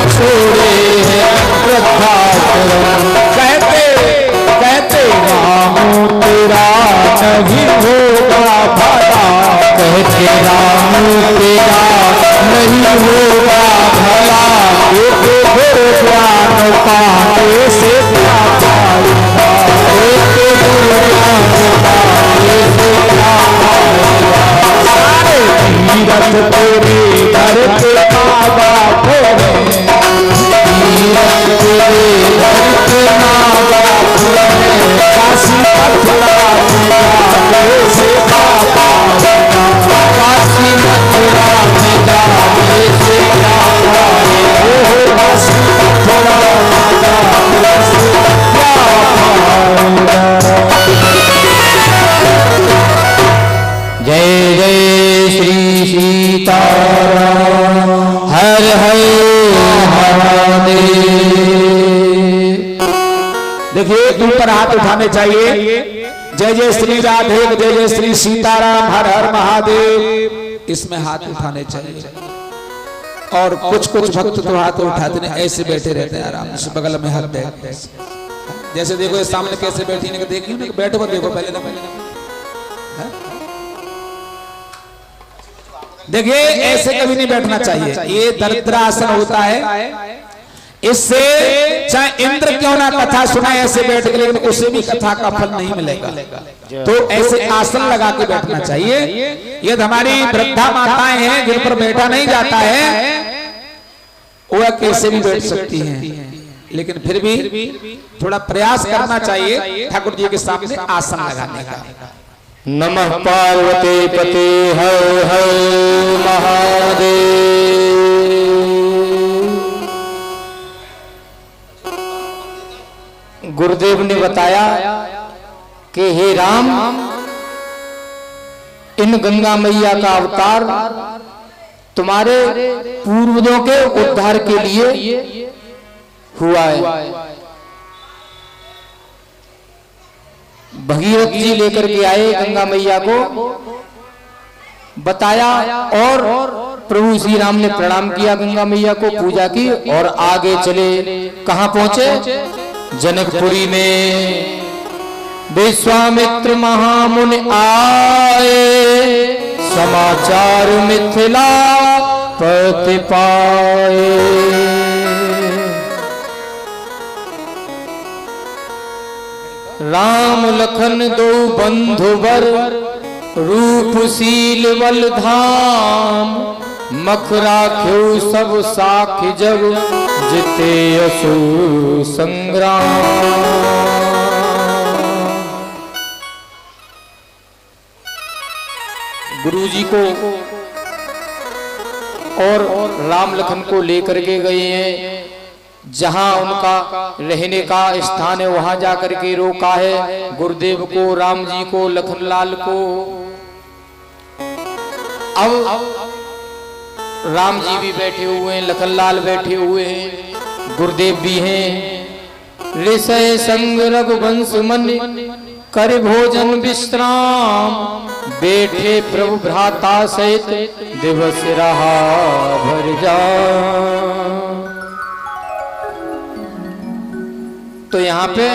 छोड़े हैं वृद्धाश्रम। कहते कहते रामू तेरा नहीं होगा भला, कहते रामू तेरा नहीं होगा भला, एक गुरु ज्ञान पाने से क्या पाएगा, एक गुरु ज्ञान पाने से क्या पाएगा। सारे तीरथ तेरे घर के माँ बाप है, तीरथ तेरे घर के माँ बाप है, काशी मथुरा जाने से क्या पाएगा, काशी मथुरा जाने से क्या पाएगा, काशी मथुरा जाने से क्या पाएगा। जय जय श्री सीताराम, हर हर महादेव। देखिए ऊपर हाथ उठाने चाहिए, जय जय श्री राधे, जय जय श्री सीताराम, हर हर महादेव, इसमें हाथ उठाने चाहिए। और कुछ कुछ भक्त तो हाथ उठाते नहीं, ऐसे बैठे रहते हैं आराम से, बगल में हाथ बैठते, जैसे देखो ये सामने कैसे बैठी नहीं, देखिए ना, बैठो मत देखो पहले ना, देखिए ऐसे कभी नहीं बैठना चाहिए, ये दरिद्रासन होता है। इससे चाहे इंद्र क्यों ना कथा सुनाए ऐसे बैठ के, लेकिन उसे भी कथा का फल नहीं मिलेगा। तो ऐसे आसन लगा के बैठना चाहिए। ये हमारी वृद्धा माताएं हैं जिन पर बैठा नहीं जाता है, वह कैसे भी बैठ सकती हैं, लेकिन फिर भी थोड़ा प्रयास करना चाहिए ठाकुर जी के सामने आसन लगाने का। नमः पार्वती पते हर हर महादेव। गुरुदेव ने बताया कि हे राम, इन गंगा मैया का अवतार तुम्हारे पूर्वजों के उद्धार के लिए हुआ है। भगीरथ जी लेकर के आए गंगा मैया को, बताया, और प्रभु श्री राम ने प्रणाम किया गंगा मैया को, पूजा की और आगे चले। कहां पहुंचे? जनकपुरी में। विश्वामित्र महामुनि आए, समाचार मिथिला पति पाए। राम लखन दो बंधुवर, रूपशील बल धाम। मखरा ख्यो सब साखी जब, जिते असुर संग्राम। गुरुजी को और राम लखन को लेकर के गए हैं, जहां उनका रहने का स्थान है वहां जाकर के रोका है। गुरुदेव को, राम जी को, लखनलाल को। अब राम जी भी बैठे हुए हैं, लखनलाल बैठे हुए हैं, गुरुदेव भी हैं। ऋषय संग रघुवंश मन, कर भोजन विश्राम। बैठे प्रभु भ्राता सहित, दिवस रहा भर जा। तो यहाँ पे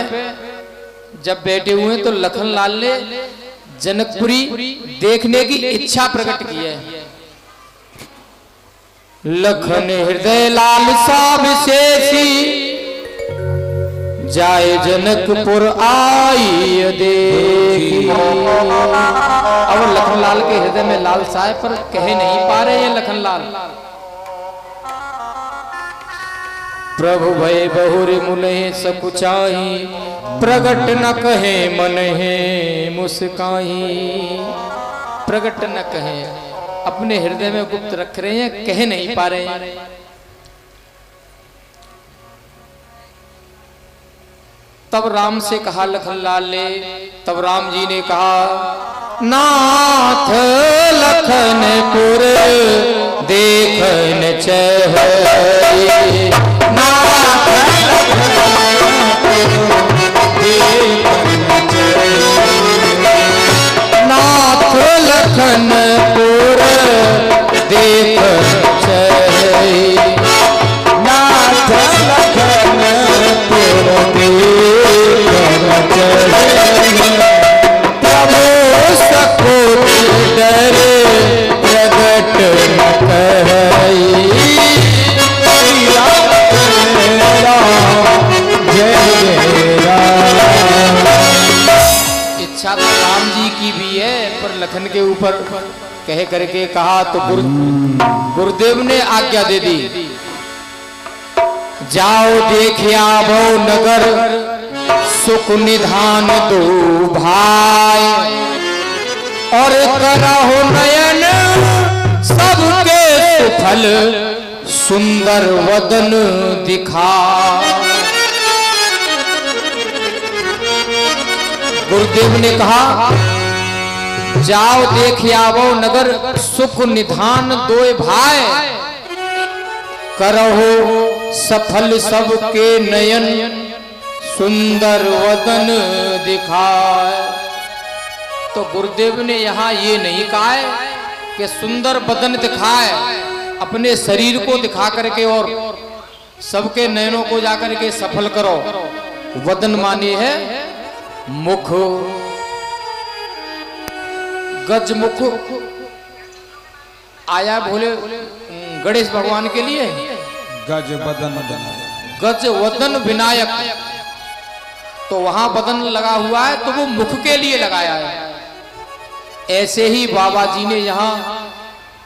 जब बैठे हुए तो लखनलाल ने जनकपुरी देखने की इच्छा प्रकट की है। लखन हृदय लालसा विशेषी, जाए जनकपुर आई देखी। अब लखनलाल के हृदय में लालसा है, पर कह नहीं पा रहे हैं लखनलाल। प्रभु भय बहुर मुने सकुचाही, प्रगट न कहे मन है मुस्काही। प्रगट न कहे, अपने हृदय में गुप्त रख रहे हैं, कह नहीं पा रहे हैं। तब राम से कहा लखनलाल ने, तब राम जी ने कहा, नाथ लखनपुर देखन चाहे। नाथ लखनपुर देखन चाहे। नाथ कह करके कहा तो गुरुदेव ने आज्ञा दे दी, जाओ देखिया वो नगर सुख निधान दो भाई, और करहो नयन सबके सुफल सुंदर वदन दिखा। गुरुदेव ने कहा, जाओ देख आवो नगर सुख निधान दोए भाई, करहो सफल सबके नयन सुंदर वदन दिखाए। तो गुरुदेव ने यहाँ ये नहीं कहा है कि सुंदर वदन दिखाए, अपने शरीर को दिखा करके और सबके नयनों को जाकर के सफल करो। वदन माने है मुख, गज मुख आया भोले गणेश भगवान के लिए, गज वदन विनायक, गज वदन विनायक। तो वहां वदन लगा हुआ है तो वो मुख के लिए लगाया है। ऐसे ही बाबा जी ने यहाँ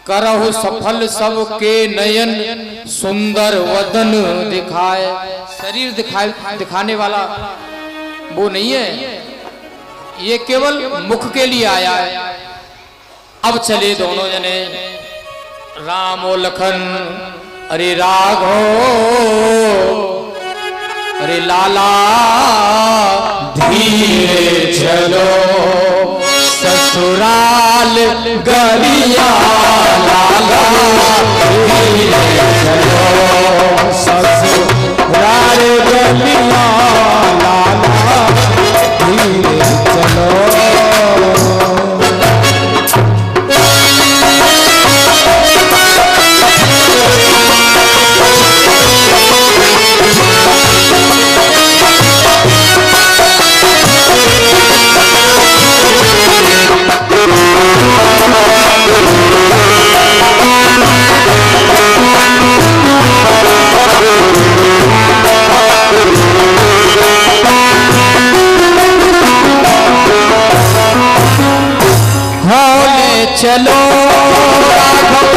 करहु सफल सबके नयन सुंदर वदन दिखाए। शरीर दिखाने वाला वो नहीं है, ये केवल मुख के लिए आया है। अब चले दोनों जने राम और लखन, अरे राघव अरे लाला धीरे चलो ससुराल गलिया, लाला धीरे चलो ससुराल गलिया, लाला धीरे चलो। चलो राघव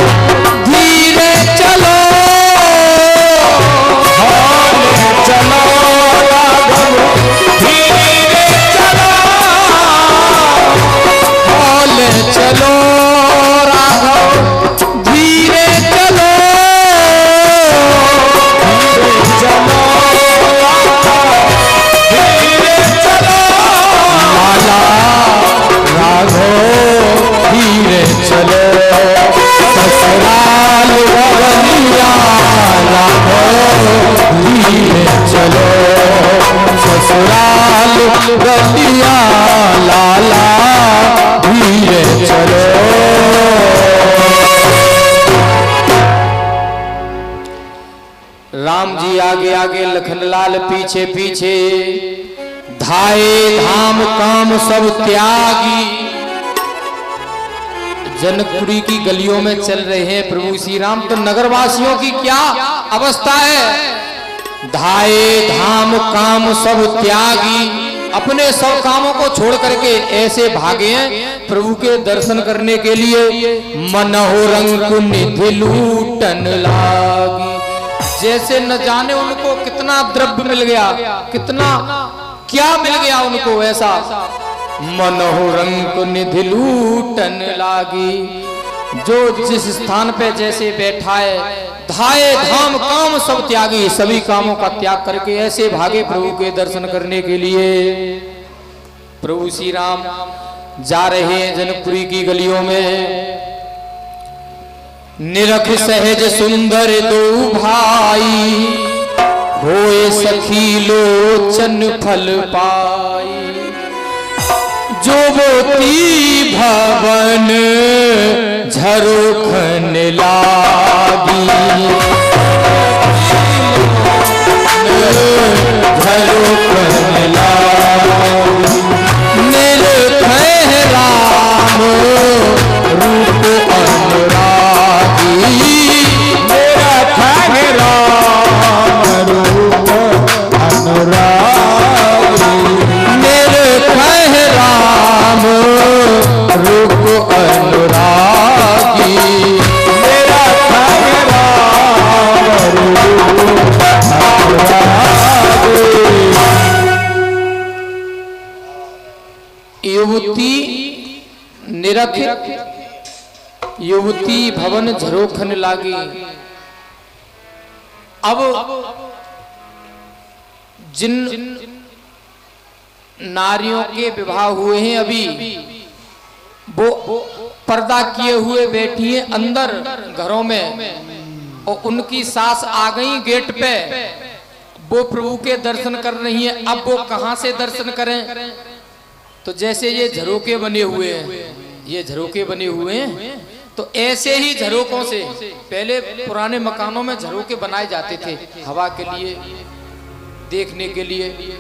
धीरे चलो, चलो राघव धीरे चलो, चलो राघव धीरे चलो, चलो धीरे चलो, लाला राघव धीरे चलो ससुराल गलिया, राघव धीरे चलो ससुराल गलिया, लाला धीरे चलो। राम जी आगे आगे, लखनलाल पीछे पीछे, धाए धाम काम सब त्यागी, जनकपुरी की गलियों में चल रहे हैं प्रभु श्री राम। तो नगरवासियों की क्या अवस्था है? धाए धाम काम सब त्यागी, अपने सब कामों को छोड़ करके ऐसे भागे हैं प्रभु के दर्शन करने के लिए। मनहो रंग निधि लूटन लागी, जैसे न जाने उनको कितना द्रव्य मिल गया, कितना क्या मिल गया उनको ऐसा। मनोह रंग निधि लूटन लागी, जो जिस स्थान पे जैसे बैठा है, धाए धाम काम सब त्यागी, सभी कामों का त्याग करके ऐसे भागे प्रभु के दर्शन करने के लिए। प्रभु श्री राम जा रहे हैं जनकपुरी की गलियों में। निरख सहज सुंदर दो भाई, होए सखी लोचन फल पाई, जो मोती भवन झरोखन लागी, झरोखन लागी, निर्भय राम रूप अनुरागी, निर्भय राम रूप अनुरागी, निर्भय राम रूप अनुरागी, निरख युवती भवन झरोखन लागी। अब जिन नारियों के विवाह हुए हैं अभी, वो पर्दा किए हुए बैठी हैं अंदर घरों में, और उनकी सास आ गई गेट पे, वो प्रभु के दर्शन कर रही हैं। अब वो कहां से दर्शन करें? तो जैसे ये झरोके बने हुए हैं, ये झरोके बने हुए हैं, तो ऐसे ही झरोकों से पहले पुराने मकानों में झरोके बनाए जाते थे हवा के लिए, देखने के लिए।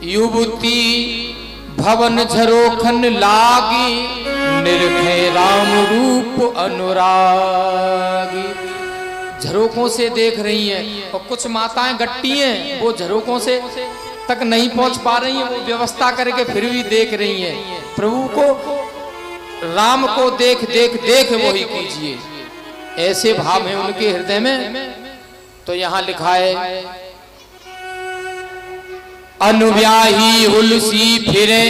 युवती भवन झरोखन लागी, निरखे राम रूप अनुरागी। झरोकों से देख रही हैं, और कुछ माताएं गट्टी हैं, वो झरोकों से तक नहीं पहुंच पा रही हैं, वो व्यवस्था करके फिर भी देख रही हैं। प्रभु को, राम को देख देख देख वही कीजिए, ऐसे भाव है उनके हृदय में। तो यहां लिखा है, अनुव्याही हुलसी फिरे,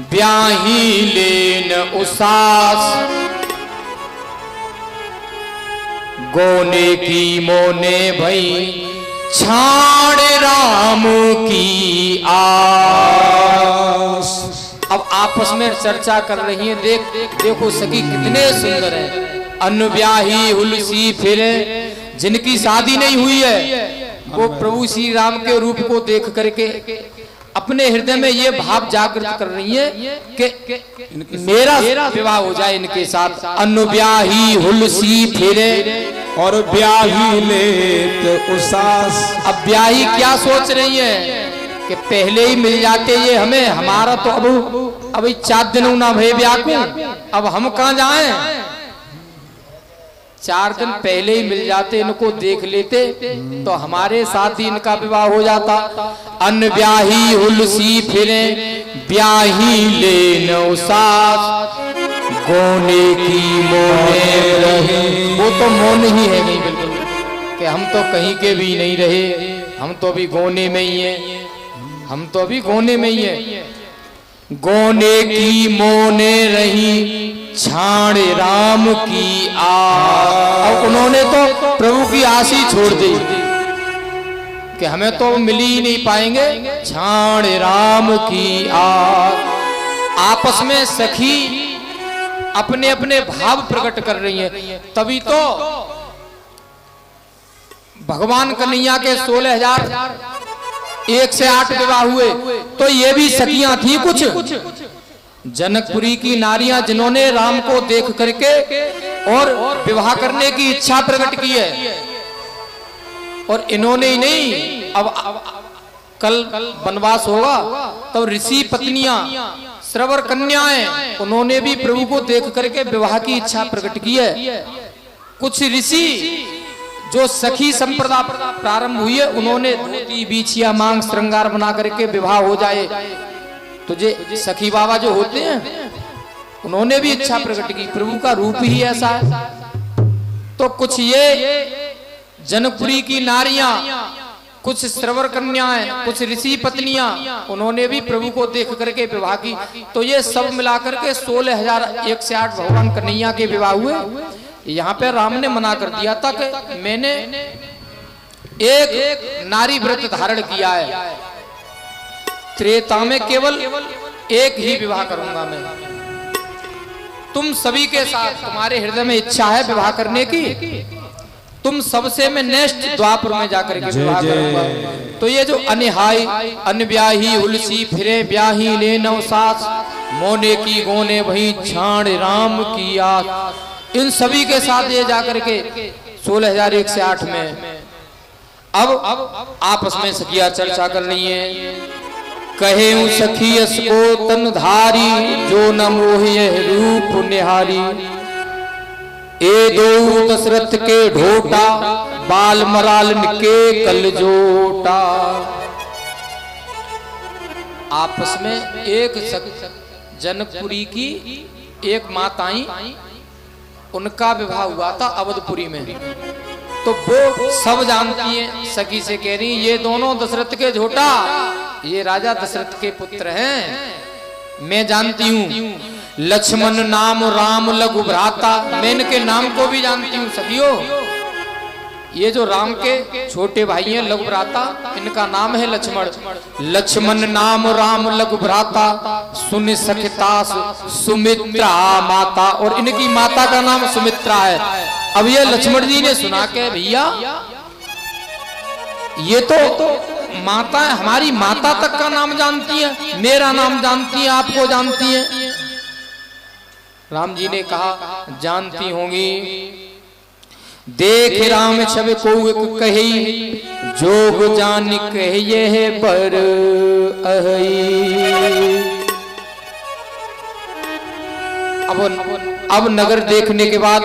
ब्याही लेन उसास, गोने की मोने भई छाड़ राम की आस। अब आपस में चर्चा कर रही है, देखो सखी कितने सुंदर है। अनुव्याही हुलसी फिरे, जिनकी शादी नहीं हुई है, वो प्रभु श्री राम के रूप को देख करके अपने हृदय में ये भाव जागृत कर रही है कि मेरा विवाह हो जाए इनके साथ। अनुव्याही हुलसी फिरे और ब्याही लेत उसास। अब ब्याही क्या सोच रही है कि पहले ही मिल जाते ये हमें, हमारा तो अभी 4 दिन ना भय ब्याह को, अब हम कहाँ जाएं? 4 दिन पहले ही मिल जाते, इनको देख लेते तो हमारे साथ ही इनका विवाह हो जाता। अनब्याही हुलसी फिरे, ब्याही लेन उसास, गोने की मोने रहे। वो तो मौन ही है नहीं बिल्कुल, कि हम तो कहीं के भी नहीं रहे, हम तो अभी गोने में ही हैं, हम तो अभी गोने में ही हैं। गोने की मोने रही, छाड़ राम की अब उन्होंने तो प्रभु की आस ही छोड़ दी कि हमें तो मिल ही नहीं पाएंगे। छाड़ राम की आपस में सखी अपने अपने भाव प्रकट कर रही हैं। तभी तो भगवान कन्हैया के 16,001 विवाह हुए, तो ये भी सखियां थी कुछ जनकपुरी की नारियां, जिन्होंने राम को देख करके और विवाह करने की इच्छा प्रकट की है। और इन्होंने ही नहीं, अब कल वनवास होगा तो ऋषि पत्नियां, श्रवर कन्याएं, उन्होंने भी प्रभु को देख करके विवाह की इच्छा प्रकट की है। कुछ ऋषि जो सखी संप्रदा प्रारंभ हुई है, उन्होंने धोती बीछिया मांग श्रृंगार बना करके विवाह हो जाए। तो जे सखी बाबा जो होते हैं, उन्होंने भी इच्छा प्रकट की, प्रभु का रूप ही ऐसा है। तो कुछ ये जनकपुरी की नारियां, कुछ श्रवर कन्याएं, कुछ ऋषि पत्नियां, उन्होंने भी प्रभु को देख करके विवाह की। तो ये सब मिलाकर के 16,001 भगवान कन्हैया के विवाह हुए। यहाँ पे राम ने मना कर दिया था कि मैंने एक नारी व्रत धारण किया है, त्रेता में केवल एक ही विवाह करूंगा मैं। तुम सभी के साथ, तुम्हारे हृदय में इच्छा है विवाह करने की, तुम सबसे मैं नेक्स्ट द्वापर में जाकर के विवाह करूंगा। तो ये जो अनिहाई, अनब्याही हुलसी फिरे, ब्याही ले नवसास, मोने की गोने वही छाड़ राम की आस, इन सभी के साथ ये जाकर के 16,001 में अब आपस में सखिया चर्चा कर रही है। कहे सखियस को तन धारी, जो न मोह रूप निहारी, ए दो दशरथ के ढोटा, बाल मराल के कल जोटा। आपस में एक जनकपुरी की एक माताई, उनका विवाह हुआ था अवधपुरी में। तो वो सब जानती हैं, सखी से कह रही ये दोनों दशरथ के झोटा, ये राजा दशरथ के पुत्र हैं, मैं जानती हूं। लक्ष्मण नाम राम लघु भ्राता। मैं इनके नाम को भी जानती हूँ सखियो। ये जो राम के छोटे भाई हैं लघु भ्राता, इनका नाम है लक्ष्मण। लक्ष्मण नाम राम लघु भ्राता, सुन सखिता सुमित्रा माता। और इनकी माता का नाम सुमित्रा है। अब ये लक्ष्मण जी ने सुना के भैया ये तो माता है, हमारी माता तक का नाम जानती है, मेरा नाम जानती है, आपको जानती है। राम जी ने कहा जानती होंगी। देख राम छवि को कही, जोग जान कहिए पर अहि। अब नगर देखने के बाद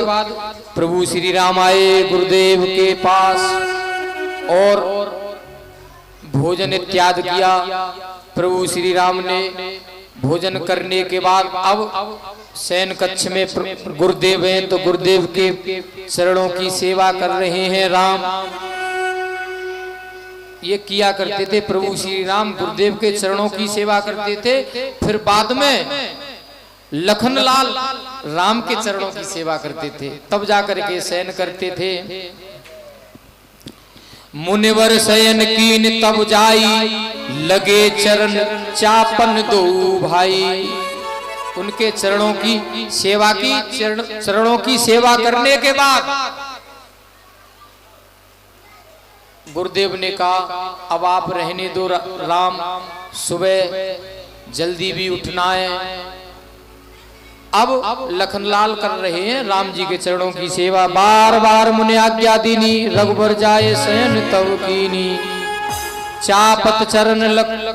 प्रभु श्री राम आए गुरुदेव के पास और भोजन इत्यादि किया। प्रभु श्री राम ने भोजन करने के बाद अब शयन कक्ष में गुरुदेव हैं, तो गुरुदेव के चरणों की सेवा कर रहे हैं राम। ये किया करते थे प्रभु श्री राम, गुरुदेव के चरणों की सेवा करते थे। फिर बाद में लखनलाल राम के चरणों की सेवा करते थे, तब जाकर के शयन करते थे। मुनिवर शयन कीन तब जाई, लगे चरण चापन दो भाई। उनके चरणों की सेवा की, चरणों की सेवा करने के बाद गुरुदेव ने कहा अब आप रहने दो राम, सुबह जल्दी भी उठना है। अब लखनलाल कर रहे हैं राम जी के चरणों की सेवा। बार बार मुने आज्ञा दीनी, रघुबर जाए शयन तब कीनी। चापत चरण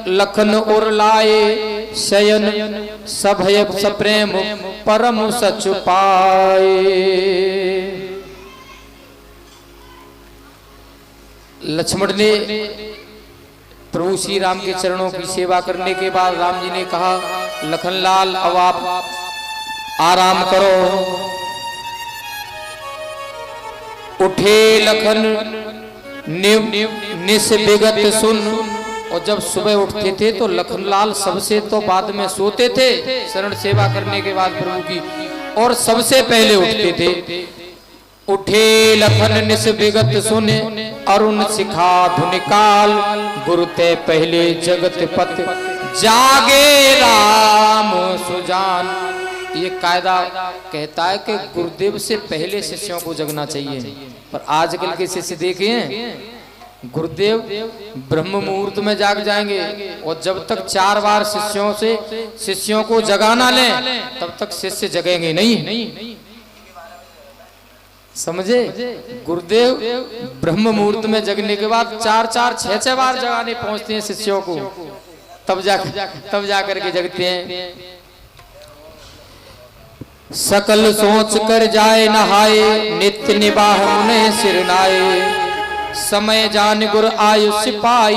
लखन और लाए, शयन सभय सप्रेम परम सच पाए। लक्ष्मण ने प्रभु श्री राम के चरणों की सेवा करने के बाद राम जी ने कहा लखनलाल अब आप आराम करो। उठे लखन निस विगत सुन। और जब सुबह उठते थे तो लखनलाल सबसे तो बाद में सोते थे शरण सेवा करने के बाद प्रभु की, और सबसे पहले उठते थे। उठे लखन निस विगत सुन, अरुण शिखा धुन काल। गुरु ते पहले जगत पत, जागे राम सुजान। ये कायदा कहता है कि गुरुदेव से पहले शिष्यों को जगना चाहिए, पर आजकल के शिष्य देखे हैं गुरुदेव ब्रह्म मुहूर्त में जाग जाएंगे, और जब तक 4 बार शिष्यों को जगाना लें तब तक शिष्य जगेंगे नहीं। समझे? गुरुदेव ब्रह्म मुहूर्त में जगने के बाद 4-4, 6-6 बार जगाने पहुंचते हैं शिष्यों को, तब जाकर के जगते हैं। सकल सोच कर जाए नहाए, नित्य निबाह मुने सिरनाए। समय जान गुर आयुष पाई,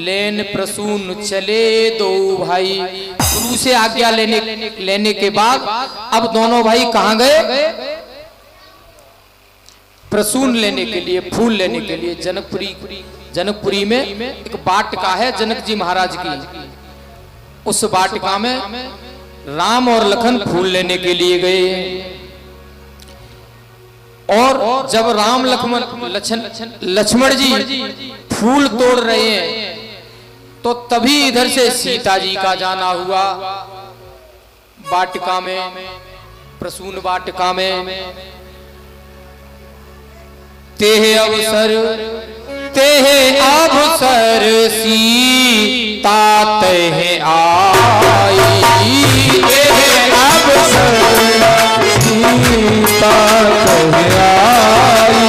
लेन प्रसून चले दो भाई। गुरु से आज्ञा लेने के बाद अब दोनों भाई कहाँ गए? प्रसून लेने के लिए, फूल लेने के लिए। जनकपुरी में एक वाटिका है जनक जी महाराज की, उस वाटिका में राम और लखन फूल लेने के लिए गए। और जब राम लक्ष्मण जी फूल तोड़ रहे हैं तो तभी इधर से सीता जी का जाना हुआ वाटिका में, प्रसून वाटिका में। तेहे अवसर सीता तेहे आई। तेहे अवसर सीता तेहे आई।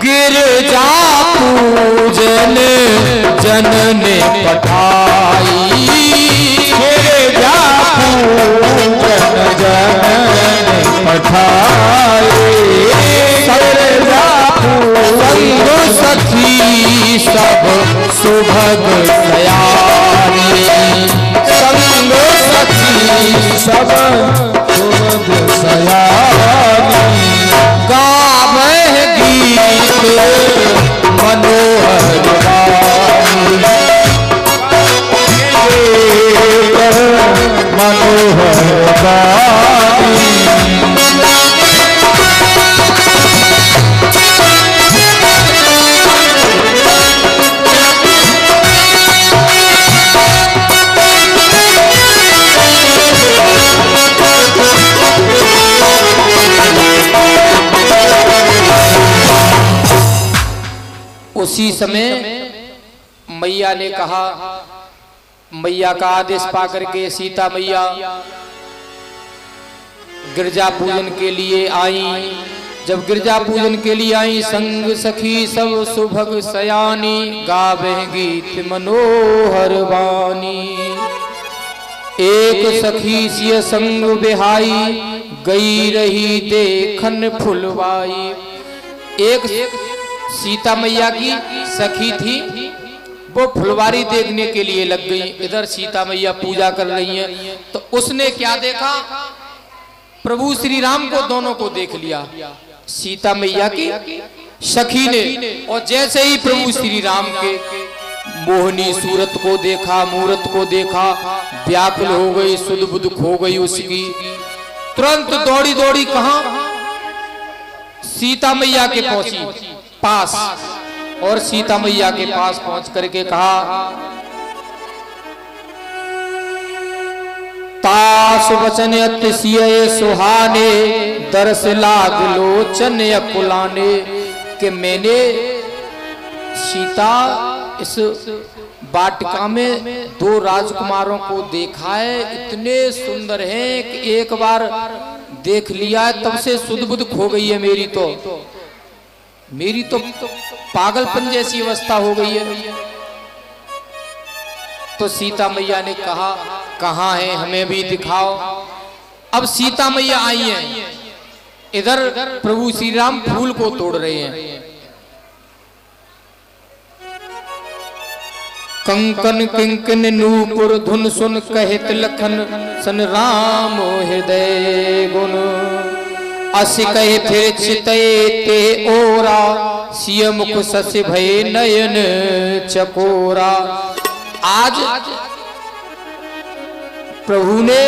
गिरजा पूजन जनने पठाई। गिरजा पूजन जनने पठाई। संग सखी सब सुभग सयानी। संग सखी सब सुभग सयानी। गावे गीत मनोहर गानी। उसी समय मैया ने कहा, मैया का आदेश पाकर के सीता मैया गिरजा पूजन के लिए आई। जब गिरजा पूजन के लिए आई, संग सखी सब सुभग सयानी, गावे गीत मनोहर वाणी। एक सखी सिय संग बिहाई, गई रही देखन फुलवाई। एक सीता मैया की सखी थी, वो फुलवारी देखने के लिए लग गई। इधर सीता मैया पूजा कर रही हैं, तो उसने क्या देखा, प्रभु श्री राम को दोनों को देख लिया, सीता मैया की सखी ने। और जैसे ही प्रभु श्री राम के मोहनी सूरत को देखा, मूरत को देखा, व्याकुल हो गई, सुध बुध खो गई उसकी। तुरंत दौड़ी दौड़ी कहां, सीता मैया के पहुंची पास, और सीता मैया के पास पहुंच करके कहा, तास वचन अतिशय सुहाने, दरस लाग लोचन अकुलाने। कि मैंने सीता इस वाटिका में दो राजकुमारों को देखा है, इतने सुंदर हैं कि एक बार देख लिया है तब से सुध बुध खो गई है मेरी तो पागलपन जैसी अवस्था हो गई है। तो सीता मैया ने कहा, कहाँ है, हमें भी दिखाओ। अब सीता मैया आई हैं, इधर प्रभु श्री राम फूल को तोड़ रहे हैं। कंकन किंकन नूपुर धुन सुन, कहत लखन सन राम हृदय गुण। अस कहे फिर चितये ते ओरा, सिय मुख सस भय नयन चकोरा। आज प्रभु ने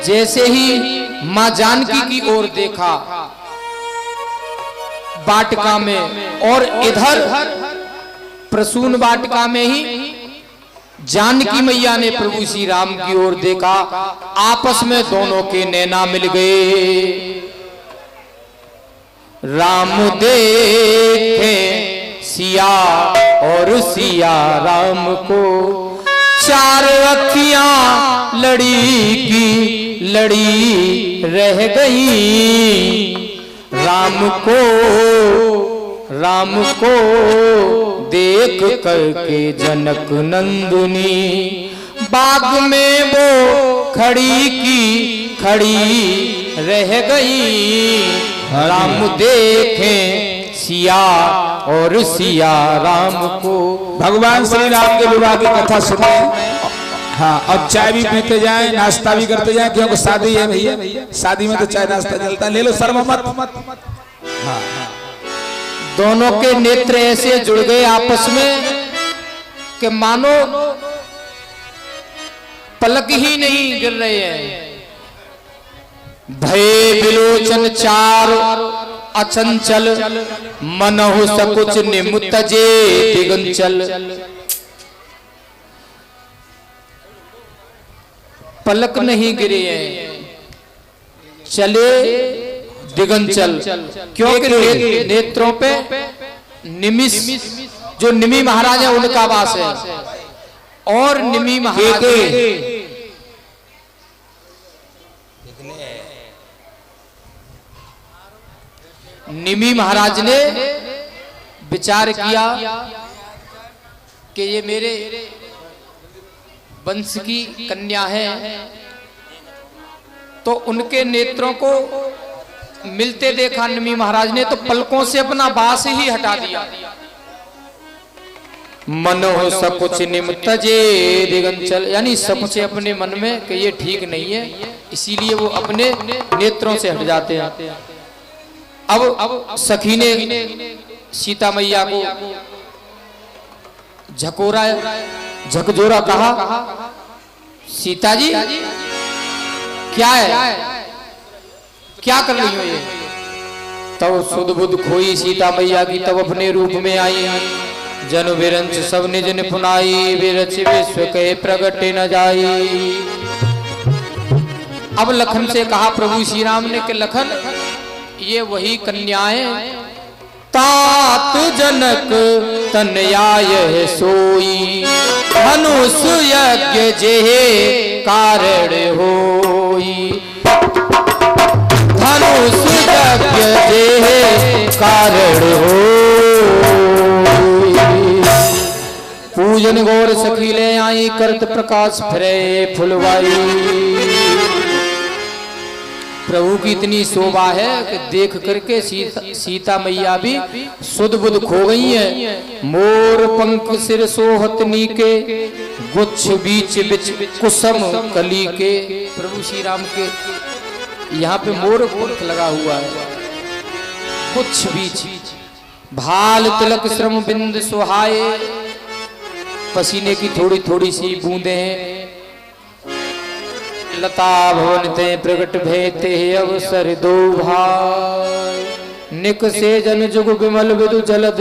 जैसे ही मां जानकी की ओर देखा वाटिका में, और इधर प्रसून वाटिका में ही जानकी मैया ने प्रभु श्री राम की ओर देखा। आपस में दोनों के नैना मिल गए। राम देखे सिया और सिया राम को, चार अखियां लड़ी की लड़ी रह गई। राम को देख करके जनक नंदिनी, बाग में वो खड़ी की खड़ी रह गई। राम देखें सिया और सिया राम को। भगवान श्री राम के विवाह की कथा सुने। हाँ, अब चाय भी पीते जाए, नाश्ता भी करते जाए, क्योंकि शादी है भैया, शादी में तो चाय नाश्ता चलता है। ले लो शर्म मत। हाँ, दोनों के नेत्र ऐसे जुड़ गए आपस में कि मानो पलक ही नहीं गिर रहे हैं। भय विलोचन चार अचंचल, मनहु सकुच निमुतजे दिगंचल। पलक नहीं गिरे हैं, चले दिगंचल, क्योंकि नेत्रों पे निमिष, जो निमि महाराज है उनका वास है। और निमि महाराज ने विचार किया कि ये मेरे वंश की कन्या है, तो उनके नेत्रों को मिलते देखा निमि महाराज ने, तो पलकों से अपना बास ही हटा दिया। मनोह सकुच निमतजे दिगंचल, यानी सकुच अपने मन में कि ये ठीक नहीं है, इसीलिए वो अपने नेत्रों से हट जाते हैं। अब सखी ने सीता मैया को झकोरा झकझोरा, कहा सीता जी क्या है, क्या कर रही हो ये। तब सुध बुध खोई सीता मैया की, तब अपने रूप में आई। जनु विरंच सब निज निपुनाई, विरच विश्व के प्रगटे न जाई। अब लखन से कहा प्रभु श्री राम ने कि लखन, ये वही कन्याएं तात मात जनक तन आय सोई, मनुष्य यज्ञ जेहे कारण होई, धनुष यज्ञ जेहे कारण होई। पूजन गौर सखीले आई, करत प्रकाश फिरे फुलवाई। प्रभु की इतनी शोभा है कि देख करके सीता मैया भी सुध बुध खो गई है। मोर पंख सिर सोहतनी के, गुच्छ बीच बिच कुसम कली के। प्रभु श्री राम के यहाँ पे मोर पंख लगा हुआ है, कुछ बीच भाल तिलक श्रम बिंद सुहाए, पसीने की थोड़ी थोड़ी सी बूंदे हैं। लता भवन ते प्रगट भेते अवसर दो भाई, निक से जन जुग विमल विदु जलद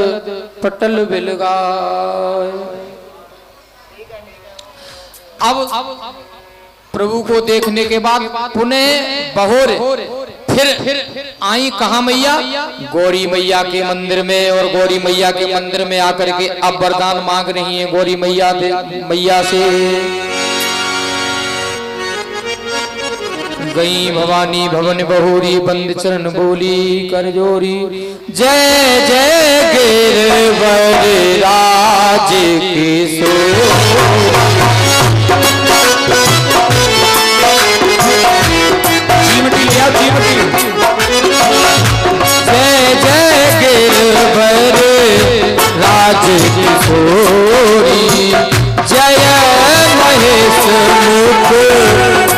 पटल बिलगाय। अब प्रभु को देखने के बाद पुनः बहोर फिर आई कहाँ मैया? गौरी मैया के मंदिर में। और गौरी मैया के मंदिर में आकर के अब वरदान मांग रही है गौरी मैया से। गई भवानी भवन बहोरी, बंद चरण बोली कर जोरी, जय जय गिरवर राज किशोर। जय जय गिरवर राज किशोरी, जय महेश मुख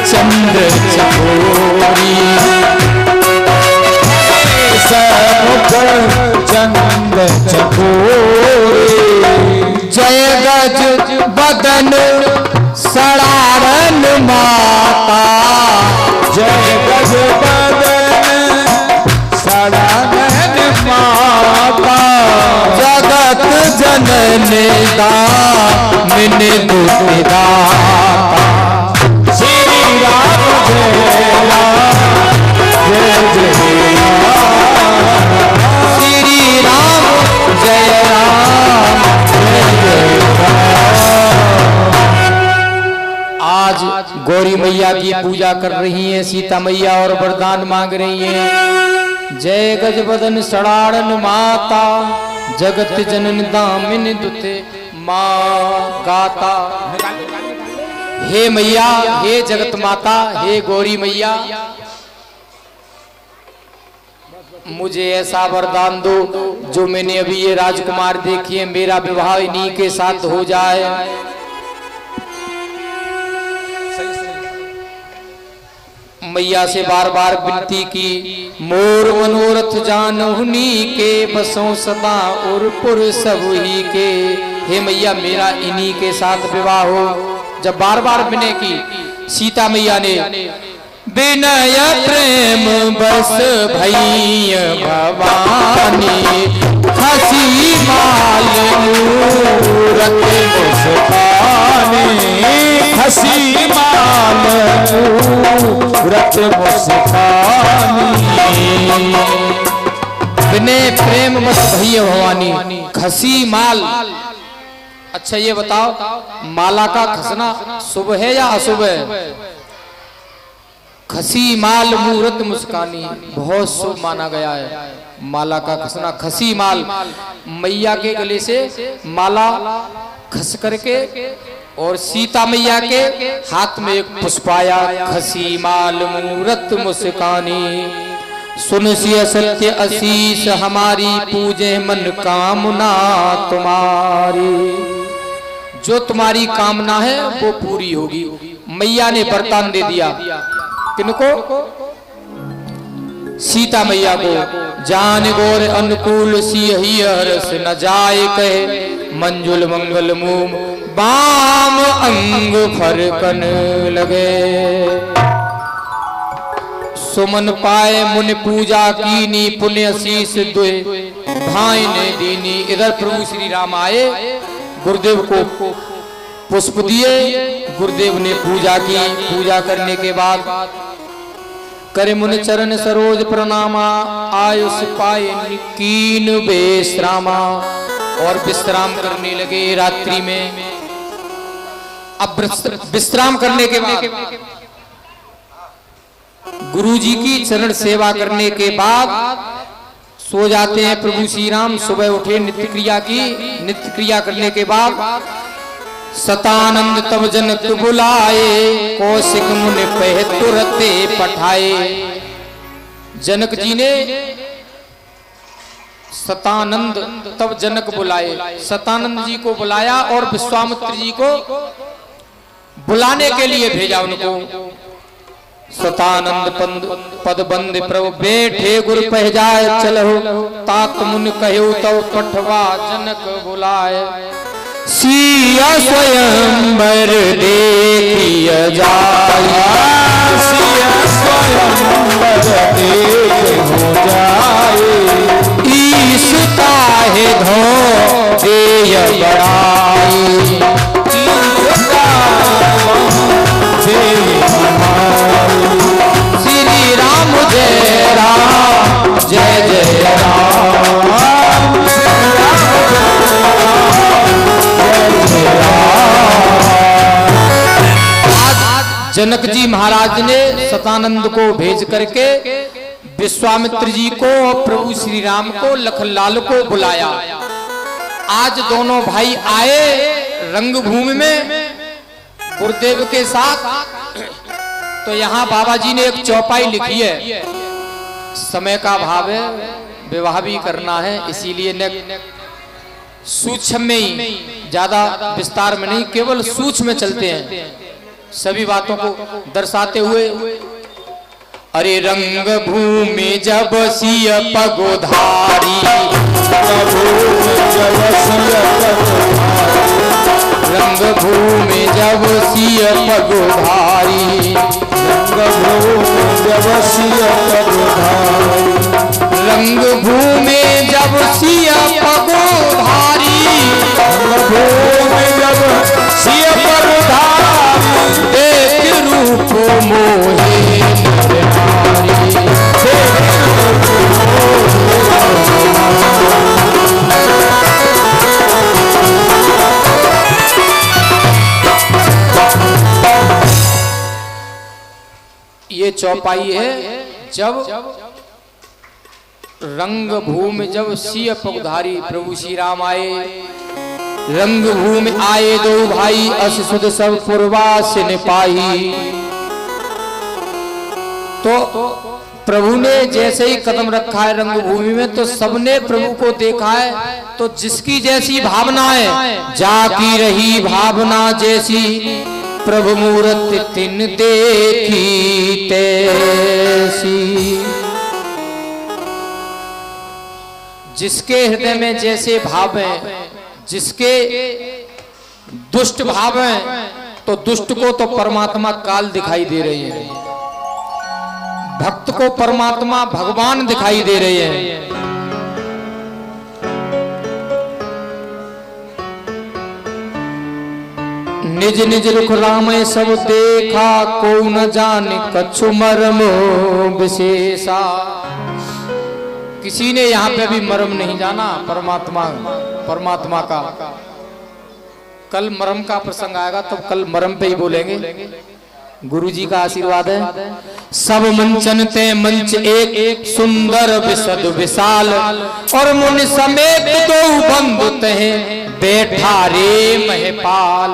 चंद्र चकोरी, चंद्र चकोरी। जय गज बदन सड़ारन माता, जय गज बदन सड़ारन माता, जगत जननी दामिनी दुतिदाता। श्री राम जय राम जय जय राम, श्री राम जय राम जय जय राम। आज गौरी मैया की पूजा कर रही हैं सीता मैया और वरदान मांग रही हैं। जय गजबदन सड़ाड़न माता, जगत जनन दामिन दुते माँ गाता। हे मैया, हे जगत माता, हे गौरी मैया, मुझे ऐसा वरदान दो जो मैंने अभी ये राजकुमार देखिए, मेरा विवाह इन्हीं के साथ हो जाए। मैया से बार बार विनती की, मोर मनोरथ जानहुनी के, बसों सदा और पुर सब ही के। हे मैया, मेरा इन्हीं के साथ विवाह हो। जब बार बार विनय की सीता मैया ने, विनय प्रेम बस भैय भवानी, हसी माल मूरत मुस्कानी, हसी माल मूरत मुस्कानी। विनय प्रेम बस भैय भवानी, खसी माल। अच्छा ये बताओ, माला का खसना शुभ है या अशुभ है? खसी माल मूरत मुस्कानी बहुत शुभ माना गया है। माला का खसना, खसी माल, मैया के गले से माला खस करके और सीता मैया के हाथ में एक पुष्पाया। खसी माल मूरत मुस्कानी, सुन सिय सत्य आशीष हमारी, पूजे मन कामना तुम्हारी। जो तुम्हारी कामना है वो पूरी होगी। मैया ने वरदान दे दिया किनको? सीता मैया को। जान गोर अनुकूल सियहि हरस न जाए कहे, मंजुल मंगल मुम बाम अंग फरकन लगे। सुमन पाए मुनि पूजा कीनी, पुण्य शीस दुए भाई ने दीनी। इधर प्रभु श्री राम आए, गुरुदेव को पुष्प दिए, गुरुदेव ने पूजा की। पूजा करने के बाद करे मुनि चरण सरोज प्रणामा, आयुष पाए कीन बेश्रामा। और विश्राम करने लगे रात्रि में। अब विश्राम करने के बाद गुरु जी की चरण सेवा करने के बाद सो जाते हैं प्रभु श्री राम। सुबह उठे, नित्य क्रिया की। नित्य क्रिया करने के बाद सतानंद तब जनक बुलाए, कौशिक मुनि पह तुरते पठाए। जनक जी ने सतानंद तब जनक बुलाए, सतानंद जी को बुलाया और विश्वामित्र जी को बुलाने के लिए भेजा उनको। सतानंद पद बंद प्रभु बैठे, गुरु पह जाए चलो, तात मुनि कहो तो पठवा जनक बुलाए। सिया स्वयंवर देखिया जाए, सिया स्वयंवर देख हो जाए। ईश काहे धो देय बड़ाई, श्री राम जय राम जय जय राम। जनक जी महाराज ने सतानंद को भेज करके विश्वामित्र जी को और प्रभु श्री राम को, लखनलाल को बुलाया। आज दोनों भाई आए रंगभूमि में गुरुदेव के साथ। तो यहाँ बाबा जी ने एक चौपाई लिखी है। समय का भाव है, विवाह भी करना है, इसीलिए न सूक्ष्म में ही, ज्यादा विस्तार में नहीं, केवल सूक्ष्म में चलते हैं सभी बातों को दर्शाते हुए। अरे रंग भूमि जब सिय पगोधारी, रंग भूमि जब सिय पगोधारी, जब सिय पगोधारी, रंग भूमि जब सिय पगोधारी, भूमि जब सिय पगोधारी, देख रूप मोहे ये चौपाई है। जब रंग भूमि जब सिय पगधारी, प्रभु श्री राम आए रंग भूमि आए, दो भाई अस सुध सब पूर्वास निपाही। तो प्रभु ने जैसे ही कदम रखा है रंगभूमि में, तो सबने प्रभु को देखा है। तो जिसकी जैसी भावना है, जाकी रही भावना जैसी, प्रभु मूरत तिन देखी तैसी। जिसके हृदय में जैसे भाव है, जिसके दुष्ट भाव है, तो दुष्ट को तो परमात्मा काल दिखाई दे रही है, भक्त को परमात्मा भगवान दिखाई दे रहे हैं। निज निज रुख राम सब देखा, को न जाने कछु मर्म विशेषा। किसी ने यहाँ पे भी मर्म नहीं जाना परमात्मा का। कल मर्म का प्रसंग आएगा, तो कल मर्म पे ही बोलेंगे। गुरु जी का आशीर्वाद है। सब मंचन ते मंच एक सुंदर विशद विशाल, और मुनि समेत दो बंधु तहे बैठा रे महपाल।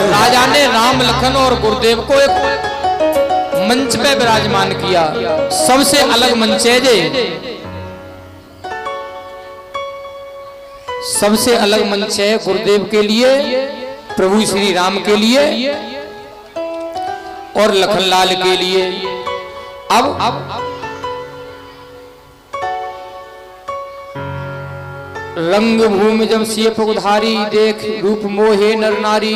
राजा ने राम लखन और गुरुदेव को एक मंच पे विराजमान किया। सबसे अलग मंच है जे, सबसे अलग मंच है गुरुदेव के लिए, प्रभु श्री राम के लिए और लखनलाल के लिए। अब रंग भूमि जब सिय पगधारी, देख रूप मोहे नर नारी।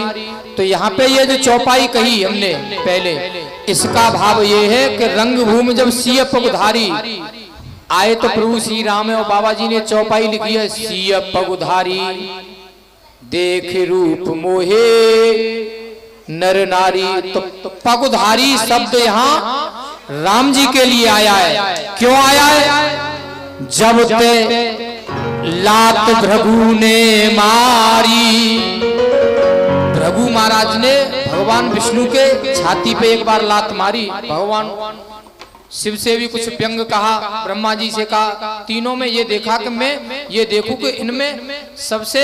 तो यहाँ पे ये जो चौपाई कही हमने पहले, इसका भाव ये है कि रंग भूमि जब सिय पगधारी आए, तो प्रभु श्री राम है। और बाबा जी ने चौपाई लिखी है, सिय पगधारी देख रूप मोहे नर नारी। तो पगधारी शब्द यहाँ राम जी के लिए आया है। क्यों आया है? जब ते लात भृगु ने मारी, भृगु महाराज ने भगवान विष्णु के छाती पे एक बार लात मारी। भगवान शिव से भी कुछ व्यंग कहा, ब्रह्मा जी से कहा। तीनों में ये देखा कि मैं ये देखूं कि इनमें सबसे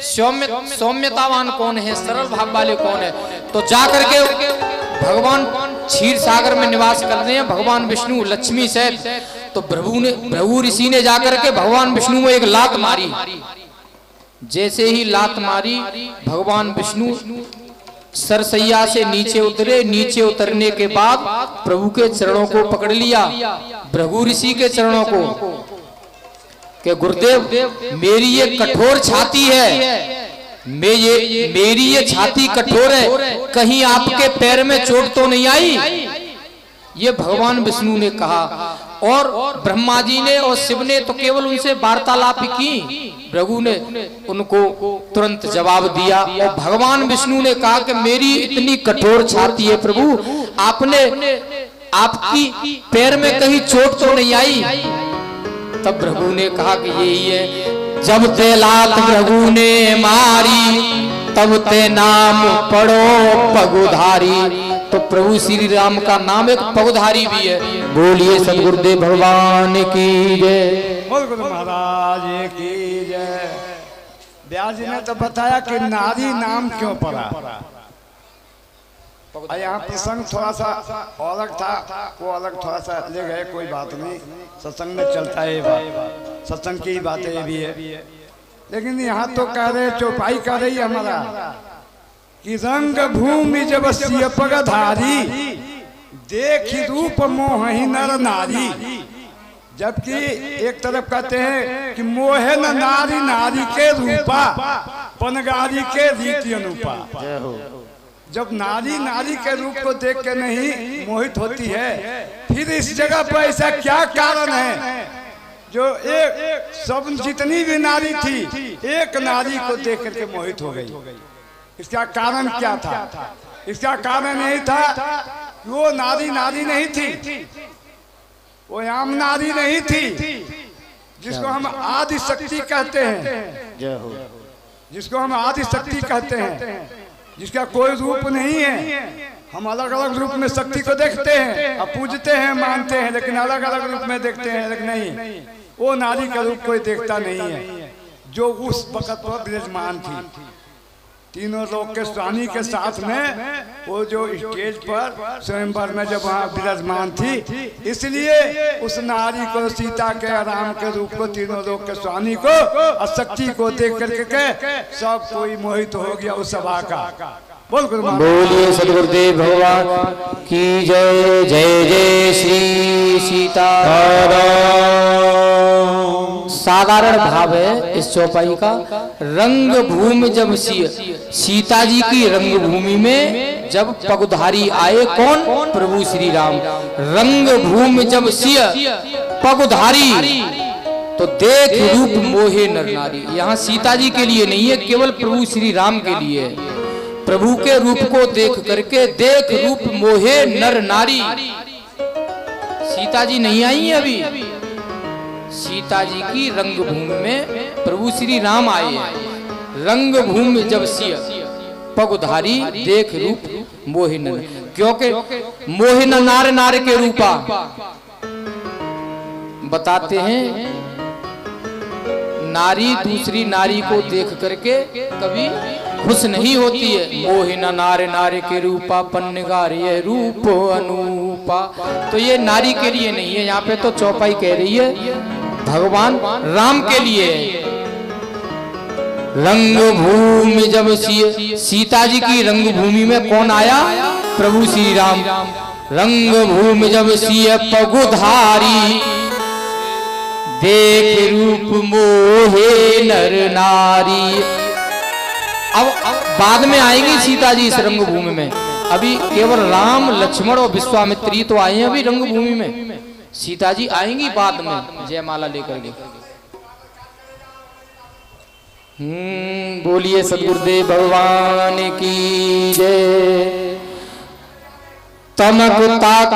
सौम्यतावान कौन है, सरल भाव वाले कौन है। तो जाकर के भगवान क्षीर सागर में निवास कर रहे हैं भगवान विष्णु लक्ष्मी सहित। तो भृगु ऋषि ने जाकर के भगवान विष्णु में एक लात मारी। जैसे ही लात मारी, भगवान विष्णु सरसैया से नीचे उतरे। नीचे उतरने के बाद प्रभु के चरणों को पकड़ लिया, भृगु ऋषि के चरणों को, कि गुरुदेव मेरी ये कठोर छाती है, मेरी ये छाती कठोर है, कहीं आपके पैर में चोट तो नहीं आई? ये भगवान विष्णु ने कहा। और ब्रह्मा जी ने और शिव ने तो केवल उनसे वार्तालाप की, भृगु ने उनको तुरंत जवाब दिया। और भगवान विष्णु ने कहा कि मेरी इतनी कठोर छाती है प्रभु, आपकी पैर में कहीं चोट तो नहीं आई? तब भृगु ने कहा कि यही है, जब ते लात भृगु ने मारी, तब ते नाम पढ़ो पगुधारी। तो प्रभु श्री राम का नाम एक पगुधारी भी है। बोलिए सदगुरुदेव भगवान की जय, बोल गुरु महाराज की जय। व्यास जी ने तो बताया कि नारी नाम क्यों पड़ा। यहाँ प्रसंग थोड़ा सा अलग था, वो अलग थोड़ा सा ले गए, कोई बात नहीं, सत्संग में चलता है, बात सत्संग की बातें भी है। लेकिन यहाँ तो कह रहे, चौपाई कर रही है हमारा कि रंग भूमि जब सिय पगधारी, देखी रूप मोहि नर नारी। जबकि एक तरफ कहते हैं कि मोहे न नारी, नारी के रूपा, पनगारी के रीति अनुपा। जब नारी नारी के रूप को देख के नहीं मोहित होती है, फिर इस जगह पर ऐसा क्या कारण है जो एक सब जितनी भी नारी थी, एक नारी को देख करके मोहित हो गई? इसका कारण क्या था? इसका कारण यही था कि वो नारी नारी नहीं थी, वो आम नारी नहीं थी, जिसको हम आदि शक्ति कहते हैं, जिसको हम आदि शक्ति कहते हैं, जिसका कोई रूप नहीं है। हम अलग अलग रूप में शक्ति को देखते हैं और पूजते हैं, मानते हैं, लेकिन अलग अलग रूप में देखते हैं, लेकिन नहीं, वो नारी का रूप कोई देखता नहीं है जो उस वक्त पर विराजमान थी। तीनों लोग के स्वामी के साथ में वो जो स्टेज पर स्वयंवर में जब वहाँ विराजमान थी, इसलिए उस नारी को, सीता के, राम के रूप को, तीनों लोग के स्वामी को और शक्ति को देख करके सब कोई मोहित हो गया उस सभा का। बोलिए सदगुरुदेव भगवान की जय। जय जय श्री सीताराम। साधारण भाव है इस चौपाई का। रंग भूमि जब सीता जी की रंग भूमि में जब पगधारी आए, कौन? प्रभु श्री राम। रंग भूमि जब पगधारी, तो देख रूप मोहे नर नारी। यहाँ सीता जी के लिए नहीं है, केवल प्रभु श्री राम के लिए है। प्रभु के रूप को देख करके देख रूप मोहे नर नारी। सीता जी नहीं आई है अभी, सीता जी की रंगभूमि में प्रभु श्री राम आए हैं। रंगभूमि जब पगधारी, देख रूप मोहे नर, क्योंकि मोहे नार नार के रूपा। बताते हैं नारी दूसरी नारी को देख करके कभी खुश नहीं होती है। मोहिना नारे नारे के रूपा, पन्नगार ये रूप अनूपा। तो ये नारी के लिए नहीं है, यहाँ पे तो चौपाई कह रही है भगवान राम के लिए। रंग भूमि जब सीता जी की रंग भूमि में कौन आया? प्रभु श्री राम। रंग भूमि जब पगुधारी, देख रूप मोहे नर नारी। अब बाद में आएंगी सीता जी इस रंगभूमि में। अभी केवल राम, लक्ष्मण और विश्वामित्र ही तो आए हैं अभी रंगभूमि में। सीता जी आएंगी बाद में जयमाला लेकर के। बोलिए सदगुरुदेव भगवान की जय। तमक ताक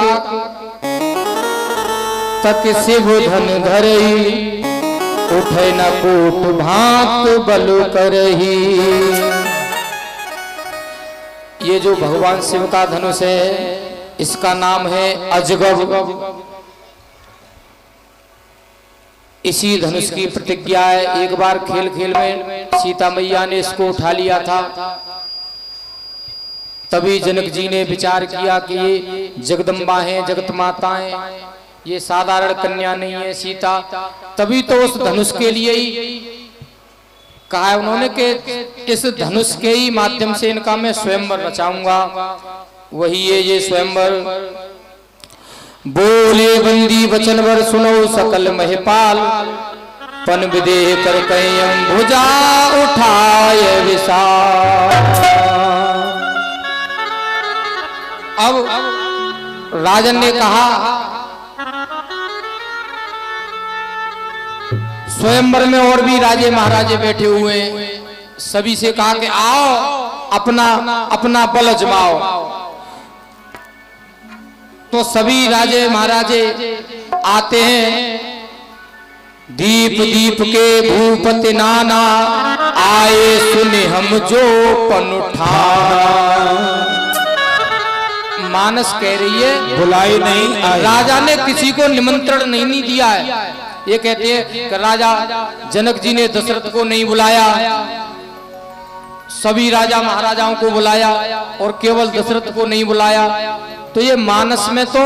तक शिव धन धरही, उठे न कोट भांत बल करही। ये जो भगवान शिव का धनुष है, इसका नाम है अजगव। इसी धनुष की प्रतिज्ञा है। एक बार खेल खेल में सीता मैया ने इसको उठा लिया था। तभी जनक जी ने विचार किया कि ये जगदम्बा हैं, जगत माता हैं, ये साधारण कन्या नहीं है सीता। तभी तो उस धनुष के लिए ही कहा है उन्होंने कि इस धनुष के ही माध्यम से इनका मैं स्वयंवर रचाऊंगा। वही है ये स्वयंवर। बोले बंदी वचनवर सुनो सकल महिपाल, पन विदेह कर कहीं भुजा उठाए विशाल। अब राजन ने कहा, स्वयंवर में और भी राजे महाराजे बैठे हुए हैं, सभी से कहा कि आओ अपना अपना बल अजमाओ। तो सभी राजे महाराजे आते हैं। दीप दीप के भूपति नाना, आए सुने हम जो पन उठाना। मानस कह रही है बुलाई नहीं आई। राजा ने किसी को निमंत्रण नहीं दिया है। ये कहते हैं कि राजा जनक जी ने दशरथ को नहीं बुलाया, सभी राजा महाराजाओं को बुलाया और केवल दशरथ को नहीं बुलाया। तो ये मानस में तो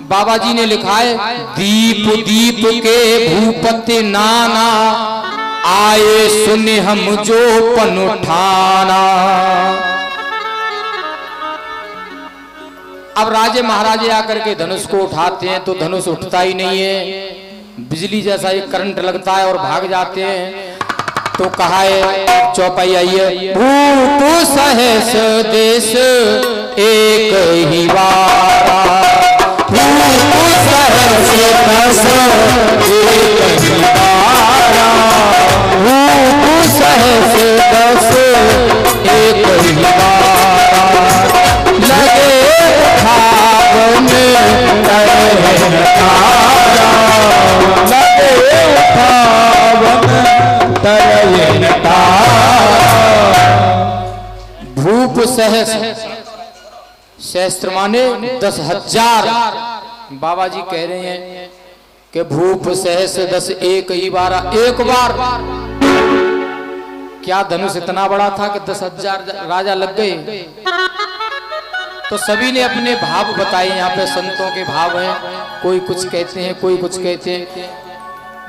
बाबा जी ने लिखा है, दीप दीप के भूपति नाना, आए सुने हम जो पन उठाना। अब राजे महाराजे आकर के धनुष को उठाते हैं तो धनुष उठता ही नहीं है, बिजली जैसा एक करंट लगता है और भाग जाते हैं। तो कहा है चौपाई आई है, भूप सहस देश एक ही बारा, भूप सहस देश एक ही बारा, भूप सहस देश एक ही बारा, लगे उठावन तरह तारा, लगे उठावन तरह तारा। भूप सहस, सहस्त्र माने 10,000। बाबा जी कह रहे हैं कि भूप सहस 10 एक ही बारा, एक बार। क्या धनुष इतना बड़ा था कि 10,000 राजा लग गए। तो सभी ने अपने भाव बताए। यहाँ पे संतों के भाव हैं, कोई कुछ कहते हैं, कोई कुछ कहते हैं।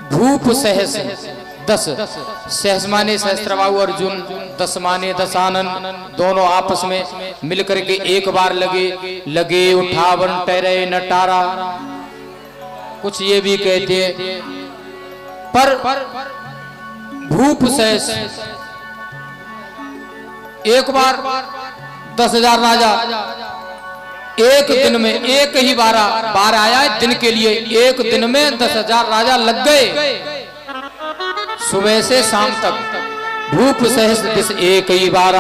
भूप सहस 10, सहस माने सहस्त्रबाहु अर्जुन, 10 माने दशानन, दोनों आपस में मिलकर के एक बार लगे उठावन टहरे नटारा। कुछ ये भी कहते हैं। पर भूप सहस एक बार 10,000 राजा एक दिन में, एक ही बार आया है दिन के लिए, एक दिन में 10,000 राजा लग गए सुबह से शाम तक। भूप सहस दिस एक ही बार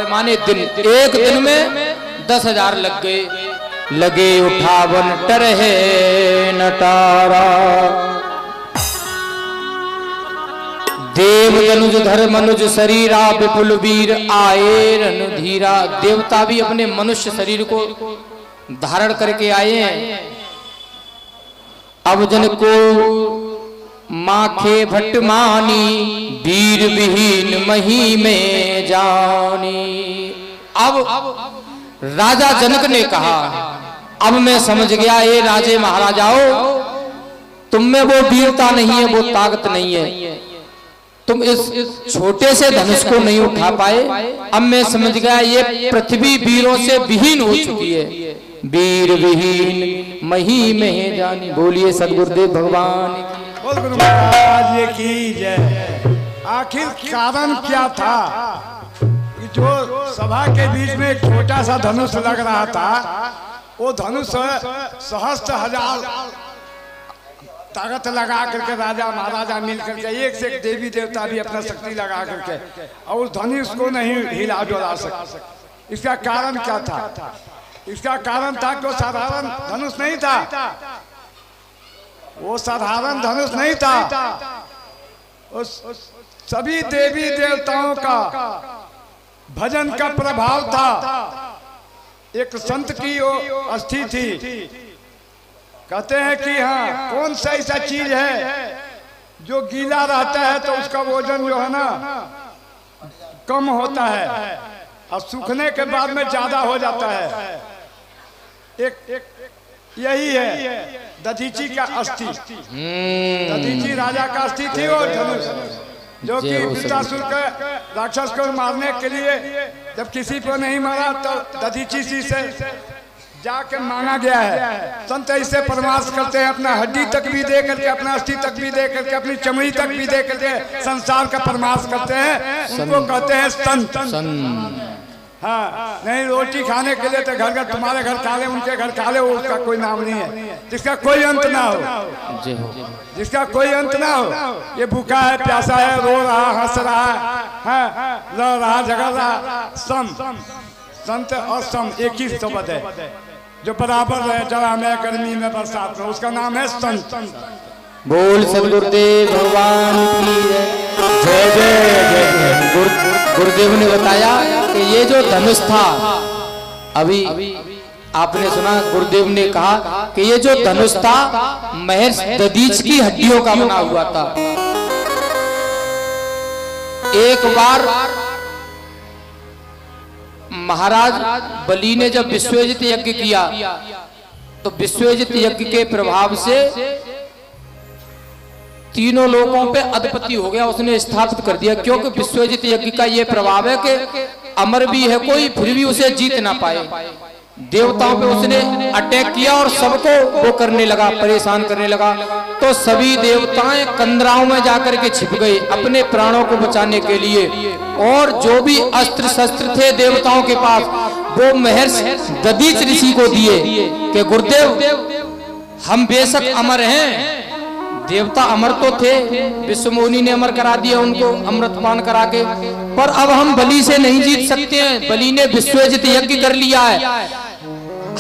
माने दिन, एक दिन में 10,000 लग गए, लगे उठावन टरहे नटारा। देव तनुज धर मनुज शरीरा, विपुल वीर आए रणधीरा। देवता भी अपने मनुष्य शरीर को धारण करके आए हैं। अब जन को माखे भट्ट मानी, वीर विहीन मही में जानी। अब राजा जनक ने कहा, अब मैं समझ गया ये राजे महाराजाओं, तुम में वो वीरता नहीं है, वो ताकत नहीं है, तुम इस छोटे से धनुष को नहीं उठा पाए। अब मैं समझ गया ये पृथ्वी वीरों से विहीन हो चुकी है, वीर विहीन मही में जानी। बोलिए सदगुरुदेव भगवान गुरु महाराज की जय। आखिर कारण क्या था कि जो सभा के बीच में एक छोटा सा धनुष लग रहा था, वो धनुष सहस्त्र हजार ताकत लगा करके राजा महाराजा मिल करके, एक से एक देवी देवता भी अपना शक्ति लगा करके, और उस धनुष को नहीं हिला डोला सके। इसका कारण क्या था? इसका कारण था कि वो साधारण धनुष नहीं था, वो साधारण धनुष नहीं था। उस सभी देवी देवताओं का भजन का प्रभाव था। एक संत की वो अस्थि थी। कहते हैं कि हाँ, कौन सा ऐसा चीज है जो गीला रहता है तो उसका वजन जो है ना कम होता है और सूखने के बाद में ज्यादा हो जाता है। एक यही है दधीची का अस्थि। दधीची राजा का अस्थि थी और धनुष, जो कि वृत्रासुर के राक्षस को मारने के लिए जब किसी को नहीं मारा तो दधीची से जाके मांगा गया है। संत इससे परमार्थ करते हैं, अपना हड्डी तक भी दे करके, अपना अस्थि तक भी दे करके, अपनी चमड़ी तक भी दे करके संसार का परमार्थ करते हैं। उनको कहते हैं संत। हाँ, नहीं रोटी खाने के लिए तो घर घर, तुम्हारे घर खा ले, उनके घर खा ले, उसका कोई नाम नहीं है, जिसका कोई अंत ना हो, जिसका कोई अंत ना हो। ये भूखा है, प्यासा है, रो रहा, हंस रहा है, लड़ रहा, झगड़ रहा, सम। संत और सम एक ही शब्द है, जो बराबर है, जरा में, गर्मी में, बरसात में, उसका नाम है संत। बोल सदगुरुदेव भगवान की जय जय। गुरुदेव ने बताया कि ये जो धनुष था, अभी आपने सुना, गुरुदेव ने कहा कि ये जो धनुष था महर्षि दधीच की हड्डियों का बना हुआ था। एक बार महाराज बलि ने जब विश्वजित यज्ञ किया तो विश्वजित यज्ञ के प्रभाव से तीनों लोगों पे अधिपति हो गया, उसने स्थापित कर दिया। क्योंकि विश्वजित यज्ञ का ये प्रभाव है कि अमर भी है कोई, फिर भी उसे जीत ना पाए। देवताओं पे उसने अटैक किया और सबको वो करने लगा, परेशान करने लगा। तो सभी देवताएं कंदराओं में जाकर के छिप गए अपने प्राणों को बचाने के लिए। और जो भी अस्त्र शस्त्र थे देवताओं के पास, वो महर्षि दधीच ऋषि को दिए कि गुरुदेव हम बेशक अमर हैं, देवता अमर तो थे, विश्वमोनी ने अमर करा दिया उनको अमृतपान करा के, पर अब हम बलि से नहीं जीत सकते हैं। बलि ने विश्वजित यज्ञ कर लिया है,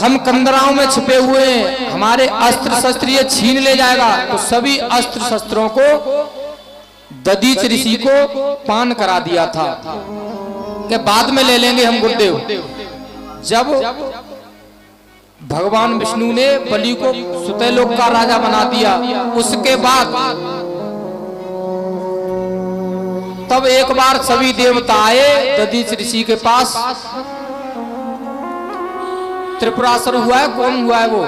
हम कंदराओं में छिपे हुए हैं, हमारे अस्त्र शस्त्र ये छीन ले जाएगा। तो सभी अस्त्र शस्त्रों को दधीच ऋषि को पान करा दिया था कि बाद में ले लेंगे हम गुरुदेव। जब भगवान विष्णु ने बलि को सुतैलोक का राजा बना दिया, उसके बाद तब एक बार सभी देवता आए दधीच ऋषि के पास। त्रिपुरासुर हुआ है, कौन हुआ है वो,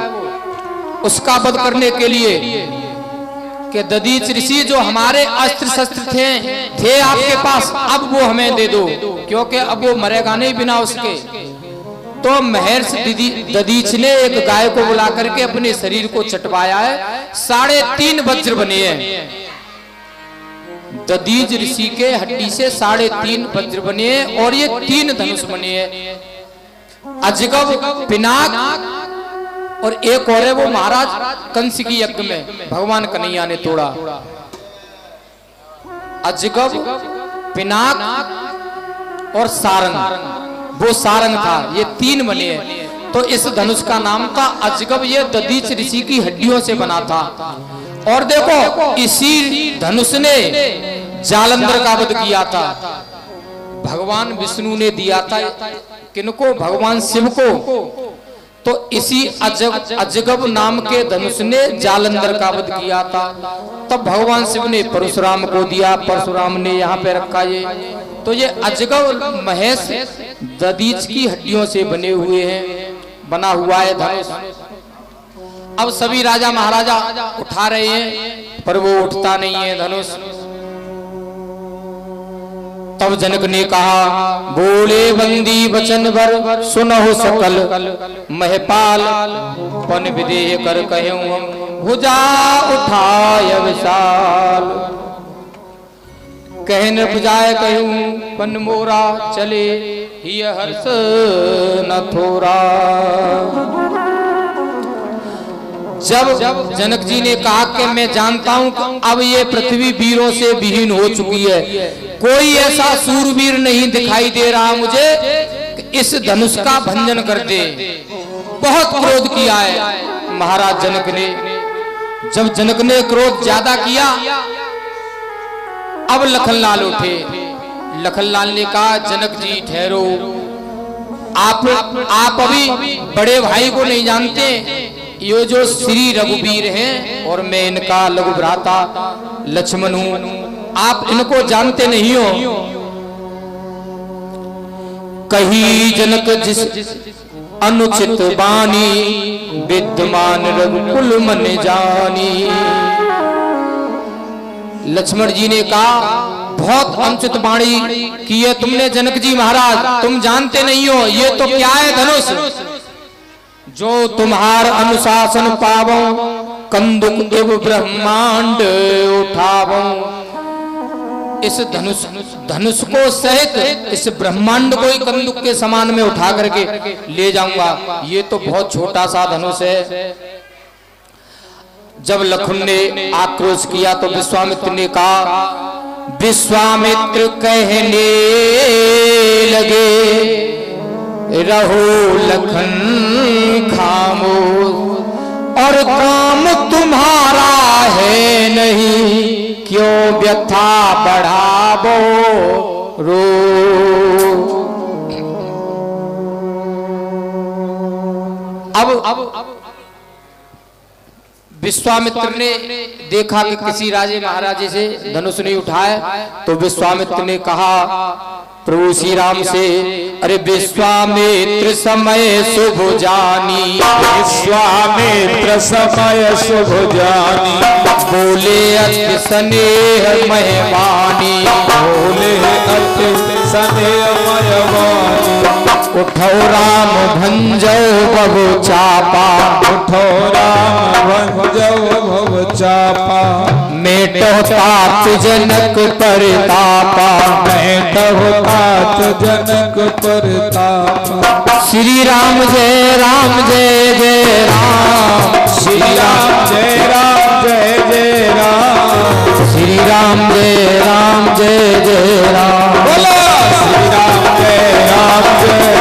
उसका वध करने के लिए कि दधीच ऋषि जो हमारे अस्त्र शस्त्र थे आपके पास, अब वो हमें दे दो, क्योंकि अब वो मरेगा नहीं बिना उसके। तो महर्षि दधीच ने एक गाय को बुला करके अपने शरीर को चटवाया है, 3.5 वज्र बने हैं। दधीच ऋषि के हड्डी से 3.5 वज्र बने हैं और ये 3 धनुष बने हैं, अजगब, पिनाक और एक और है वो महाराज कंस की यज्ञ में भगवान कन्हैया ने तोड़ा। अजगब, पिनाक और सारंग, वो सारंग था, ये 3 बने हैं। तो इस धनुष का नाम था अजगब, ये दधीच ऋषि की हड्डियों से बना था। और देखो इसी धनुष ने जालंधर का वध किया था, भगवान विष्णु ने दिया था किनको, भगवान शिव को। तो इसी अजगब नाम के धनुष ने जालंधर का वध किया था। तब भगवान शिव ने परशुराम को दिया, परशुराम ने यहाँ पे रखा ये। तो ये अजगब महेश दधीच की हड्डियों से बने हुए हैं, बना हुआ है धनुष। अब सभी राजा महाराजा उठा रहे हैं पर वो उठता नहीं है धनुष। तब जनक ने कहा, बोले बंदी वचन भर सुनहु सकल महपाल, पन विदेह कर कहूं हम भुजा उठाय विशाल। कहन बुझाए कहूं पन मोरा, चले ही हर्ष न थोरा। जब जनक जी ने कहा कि मैं जानता हूं कि अब ये पृथ्वी वीरों से विहीन हो चुकी है, कोई ऐसा सूरवीर नहीं दिखाई दे रहा मुझे कि इस धनुष का भंजन कर दे। बहुत क्रोध किया है महाराज जनक ने। जब जनक ने क्रोध ज्यादा किया, अब लखनलाल उठे। लखनलाल ने कहा जनक जी ठहरो, आप अभी बड़े भाई को नहीं जानते, ये जो श्री रघुवीर हैं और मैं इनका लघु भ्राता लक्ष्मण हूं, आप इनको जानते नहीं हो। कही जनक जिस अनुचित बानी, विद्यमान रघुकुल मन जानी। लक्ष्मण जी ने कहा बहुत अनुचित वाणी की है तुमने जनक जी महाराज, तुम जानते नहीं हो ये तो क्या है धनुष, जो तुम्हार अनुशासन पावो, कंदुक एव ब्रह्मांड उठावो। इस धनुष को सहित इस ब्रह्मांड को ही कंदुक के समान में उठा करके ले जाऊंगा, ये तो बहुत छोटा सा धनुष है। जब लखन ने आक्रोश किया तो विश्वामित्र ने कहा, विश्वामित्र कहने लगे रहो लखन खामोश, और काम तुम्हारा है नहीं, क्यों व्यथा बढ़ावो रो। अब विश्वामित्र ने देखा कि किसी राजे महाराजे से धनुष नहीं उठाए, तो विश्वामित्र ने कहा प्रभु श्री राम से, अरे विश्वामित्र समय शुभ जानी, विश्वामित्र समय शुभ जानी, बोले अति स्नेह महवानी, बोले अति स्नेह महवानी। उठो राम भंजो बहु चापा, उठो राम भंजो बहु चापा, मेटो तात जनक परतापा, मेटो तात जनक परतापा। श्री राम जय जय जय राम, श्री राम जय जय राम, श्री राम जय जय राम। बोलो श्री राम जय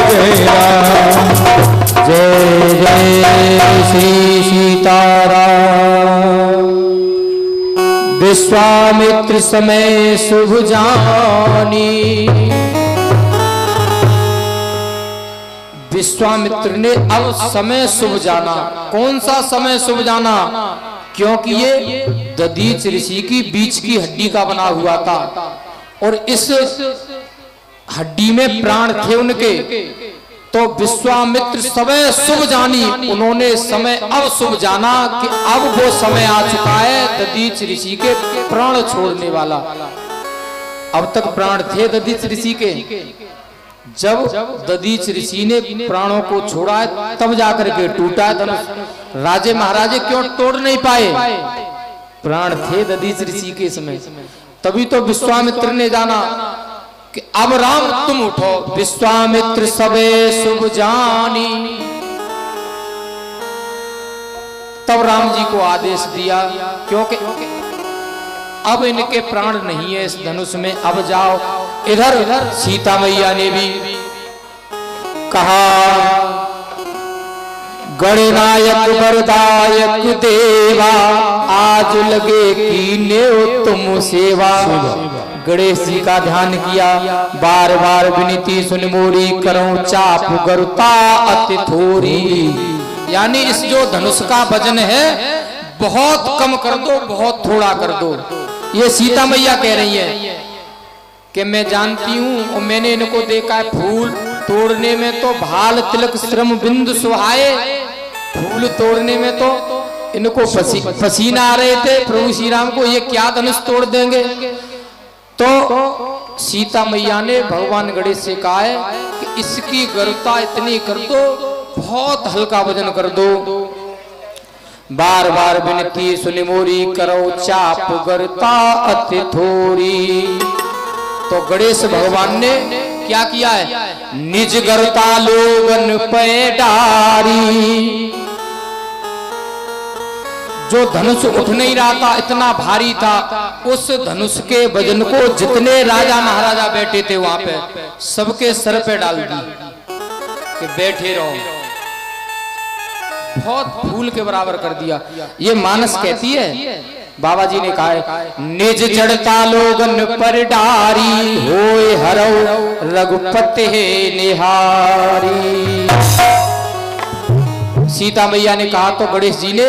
जय राम, जय जय श्री सीताराम। विश्वामित्र समय शुभ जानी। विश्वामित्र ने अब समय शुभ जाना। कौन सा समय शुभ जाना? क्योंकि ये दधीच ऋषि की बीच की हड्डी का बना हुआ था और इस हड्डी में प्राण थे उनके, तो विश्वामित्र समय शुभ जानी। उन्होंने समय अब शुभ जाना कि अब वो समय आ चुका है दधीच ऋषि के प्राण छोड़ने वाला। अब तक प्राण थे दधीच ऋषि के, जब दधीच ऋषि ने प्राणों को छोड़ा है तब जाकर के टूटा है धनुष। राजे महाराजे क्यों तोड़ नहीं पाए? प्राण थे दधीच ऋषि के समय। तभी तो विश्वामित्र ने जाना कि अब राम तुम उठो। विश्वामित्र सबे शुभ जानी। तब राम जी को आदेश दिया, क्योंकि अब इनके प्राण नहीं है इस धनुष में, अब जाओ। इधर सीता मैया ने भी कहा, गणनायक वरदायक देवा, आज लगे कीने तुम सेवा। गणेश जी का ध्यान किया, बार बार विनती सुन मोरी, करो चाप गरुता अति थोरी। यानी इस जो धनुष का वजन है बहुत कम कर दो, बहुत थोड़ा कर दो। ये सीता मैया कह रही है कि मैं जानती हूँ और मैंने इनको देखा है, फूल तोड़ने में तो भाल तिलक श्रम बिंदु सुहाए, फूल तोड़ने में तो इनको पसीना आ रहे थे प्रभु श्री राम को, ये क्या धनुष तोड़ देंगे। तो सीता मैया ने भगवान गणेश से कहा है कि इसकी गरुता इतनी कर दो, बहुत हल्का वजन कर दो। बार बार विनती सुनि मोरी, करो चाप गरुता अति थोरी। तो गणेश भगवान ने क्या किया है? निज गरुता लोगन पे डारी। जो धनुष उठ नहीं रहा था, इतना भारी था, उस धनुष के वजन को जितने राजा महाराजा बैठे थे वहां पे सबके सर पे डाल दी कि बैठे रहो। बहुत फूल के बराबर कर दिया। ये मानस कहती है, बाबा जी ने कहा है, निज जड़ता लोगन पर डारी होए हरौ रघुपति निहारी। सीता मैया ने कहा तो गणेश जी ने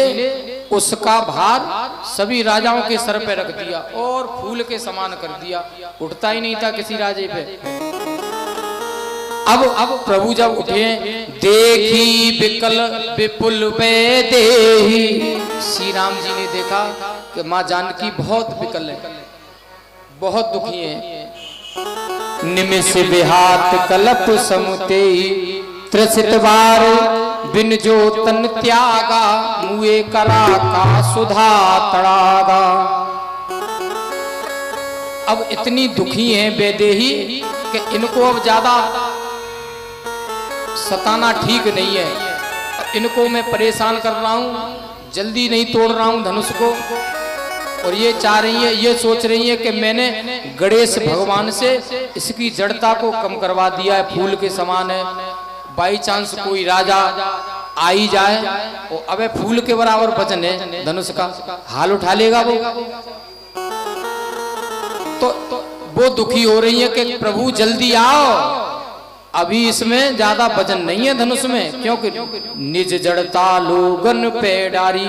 उसका भार सभी राजाओं के सर पे रख दिया और फूल के समान कर दिया, उठता ही नहीं था किसी राजे पे। अब प्रभु जब उठे, देखी विकल विपुल पे देही, श्री राम जी ने देखा कि माँ जानकी बहुत विकल है, बहुत दुखी है। निमिष बिहात कलप समुते त्रसित बार बिन जो तन त्यागा, मुए करा का सुधा तड़ागा। अब इतनी दुखी है वैदेही कि इनको अब ज्यादा सताना ठीक नहीं है, इनको मैं परेशान कर रहा हूं, जल्दी नहीं तोड़ रहा हूं धनुष को। और ये चाह रही है, ये सोच रही है कि मैंने गणेश भगवान से इसकी जड़ता को कम करवा दिया है, फूल के समान है, बाई चांस कोई राजा आ ही जाए और अबे फूल के बराबर वजन है धनुष का, हाल उठा लेगा वो। तो वो दुखी हो रही है कि प्रभु जल्दी आओ, अभी इसमें ज्यादा वजन नहीं है धनुष में, क्योंकि निज जड़ता लोगन पे डारी।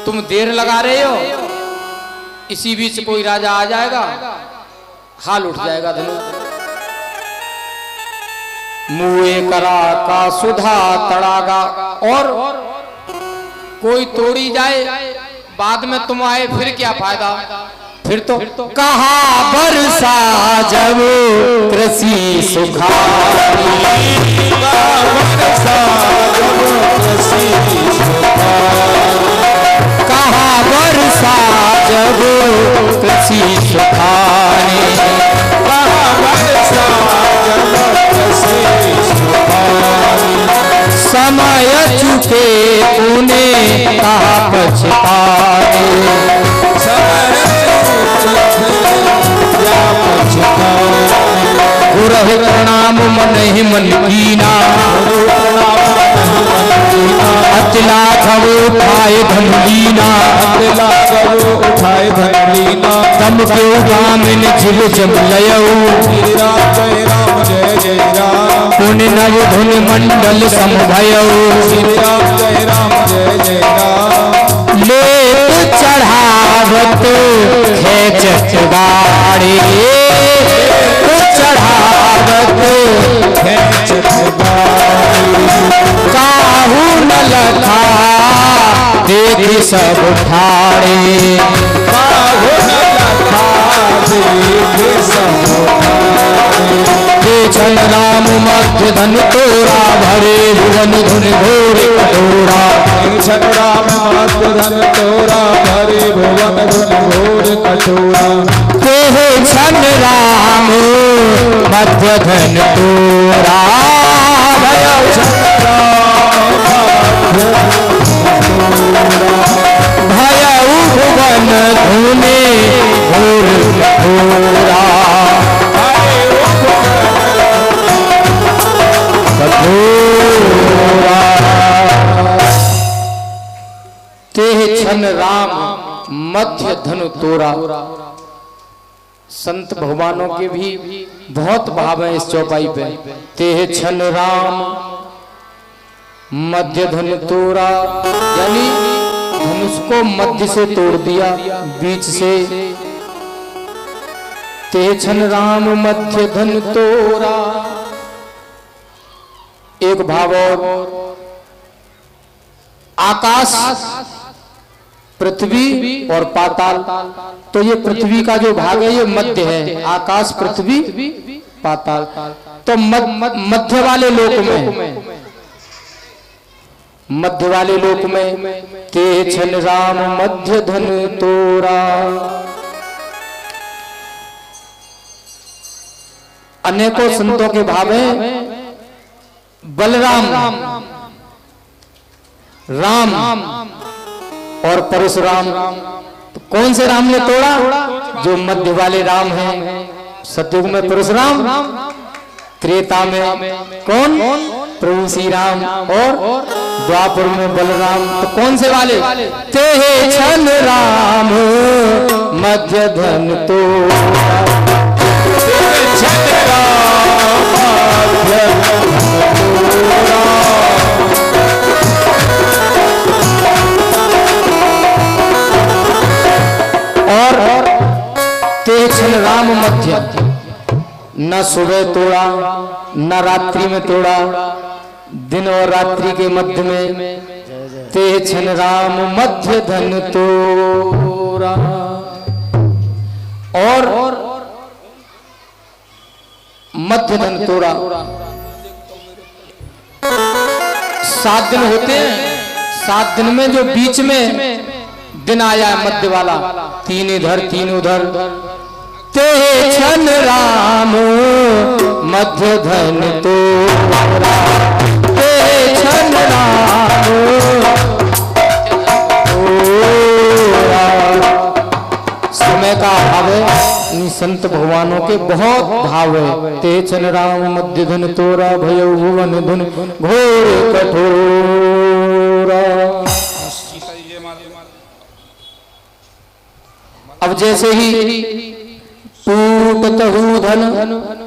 तुम देर लगा रहे हो, इसी बीच कोई राजा आ जाएगा, हाल उठ जाएगा धनुष। मुए करा का सुधा तड़ागा, और कोई तोड़ी जाए बाद में तुम आए फिर क्या फायदा, फिर तो कहा बरसा जब कृषि सुखारी, कहा बरसा जब कृषि सुखारी, समय चुके उन्हें कहा पछताए, गुरु प्रणाम मन ही मन कीना, अतला खबो उठाए धन लीना, तम क्यों गामिन झिल जब लयऊ, पुन नव धुन मंडल समभयऊ, ले चढ़ावत खेचत गाड़ी, चढ़ावत खेचत गाड़ी, काहू न लखा देख सब ठाड़े, काहू न लखा देख सब ठाड़े। छन राम मध्य धन तोरा भरे भुवन धुन घोर कटोरा, छन राम मध्य धन तोरा भरे भुवन धुन घोर कटोरा, छन राम मध्य धन तोरा भयउ भुवन धुने घोर कटोरा, तेह छन राम मध्य धनु तोरा। संत भगवानों के भी बहुत भाव है इस चौपाई पे। तेह छन राम मध्य धनु तोरा, यानी धनुष को मध्य से तोड़ दिया, बीच से। तेह छन राम मध्य धनु तोरा। एक भाव और, आकाश पृथ्वी और पाताल, तो ये पृथ्वी का जो भाग है ये मध्य है, आकाश पृथ्वी पाताल। तो मध्य वाले लोक में, मध्य वाले लोक में ते छन राम मध्य धन तोरा। अनेकों संतों के भाव है बलराम, राम और परशुराम। तो कौन से राम ने तोड़ा? जो मध्य वाले राम हैं। सतयुग में परशुराम, त्रेता में कौन? प्रभु श्री राम, और द्वापर में बलराम, तो कौन से वाले? ते छन राम मध्य धन तो छन राम मध्य और ते छन राम मध्य, न सुबह तोड़ा न रात्रि में तोड़ा, दिन और रात्रि के मध्य में ते छन राम मध्य धन तोड़ा। और मध्य धन तोड़ा 7 दिन होते हैं, 7 दिन में जो बीच में दिन आया है मध्य वाला, 3 इधर 3 उधर, ते छन राम मध्य धन तोड़ा, ते छन राम तोड़ा। समय का अभाव है, इन संत भगवानों के बहुत भाव है। ते छन राम मध्य धन तोड़ा, भयउ भुवन धुन घोर कठोरा। अब जैसे ही टूटत हूँ धन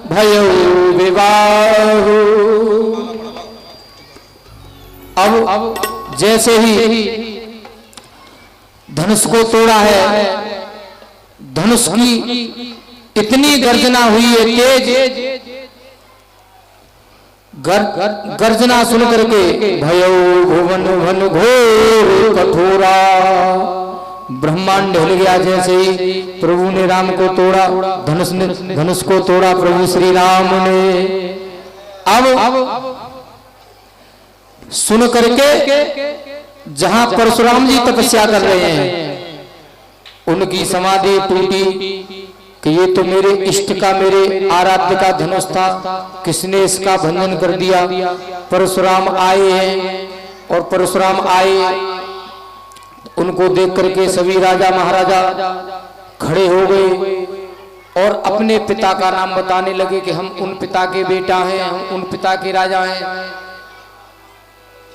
भयउ विवाह, अब जैसे ही धनुष को तोड़ा है, धनुष की इतनी गर्जना हुई है तेज, गर्जना सुन करके भयउ भुवन भन घोर कठोरा, ब्रह्मांड हिल गया। जैसे ही प्रभु ने राम को तोड़ा, धनुष को तोड़ा प्रभु श्री राम ने। अब सुन करके जहां परशुराम जी तपस्या कर रहे हैं, उनकी समाधि टूटी कि ये तो मेरे इष्ट का, मेरे आराध्य का धनुष था, किसने इसका भंजन कर दिया। परशुराम आए हैं, और परशुराम आए, उनको देख करके सभी राजा महाराजा खड़े हो गए और अपने पिता का नाम बताने लगे कि हम उन पिता के बेटा हैं, हम उन पिता के राजा हैं।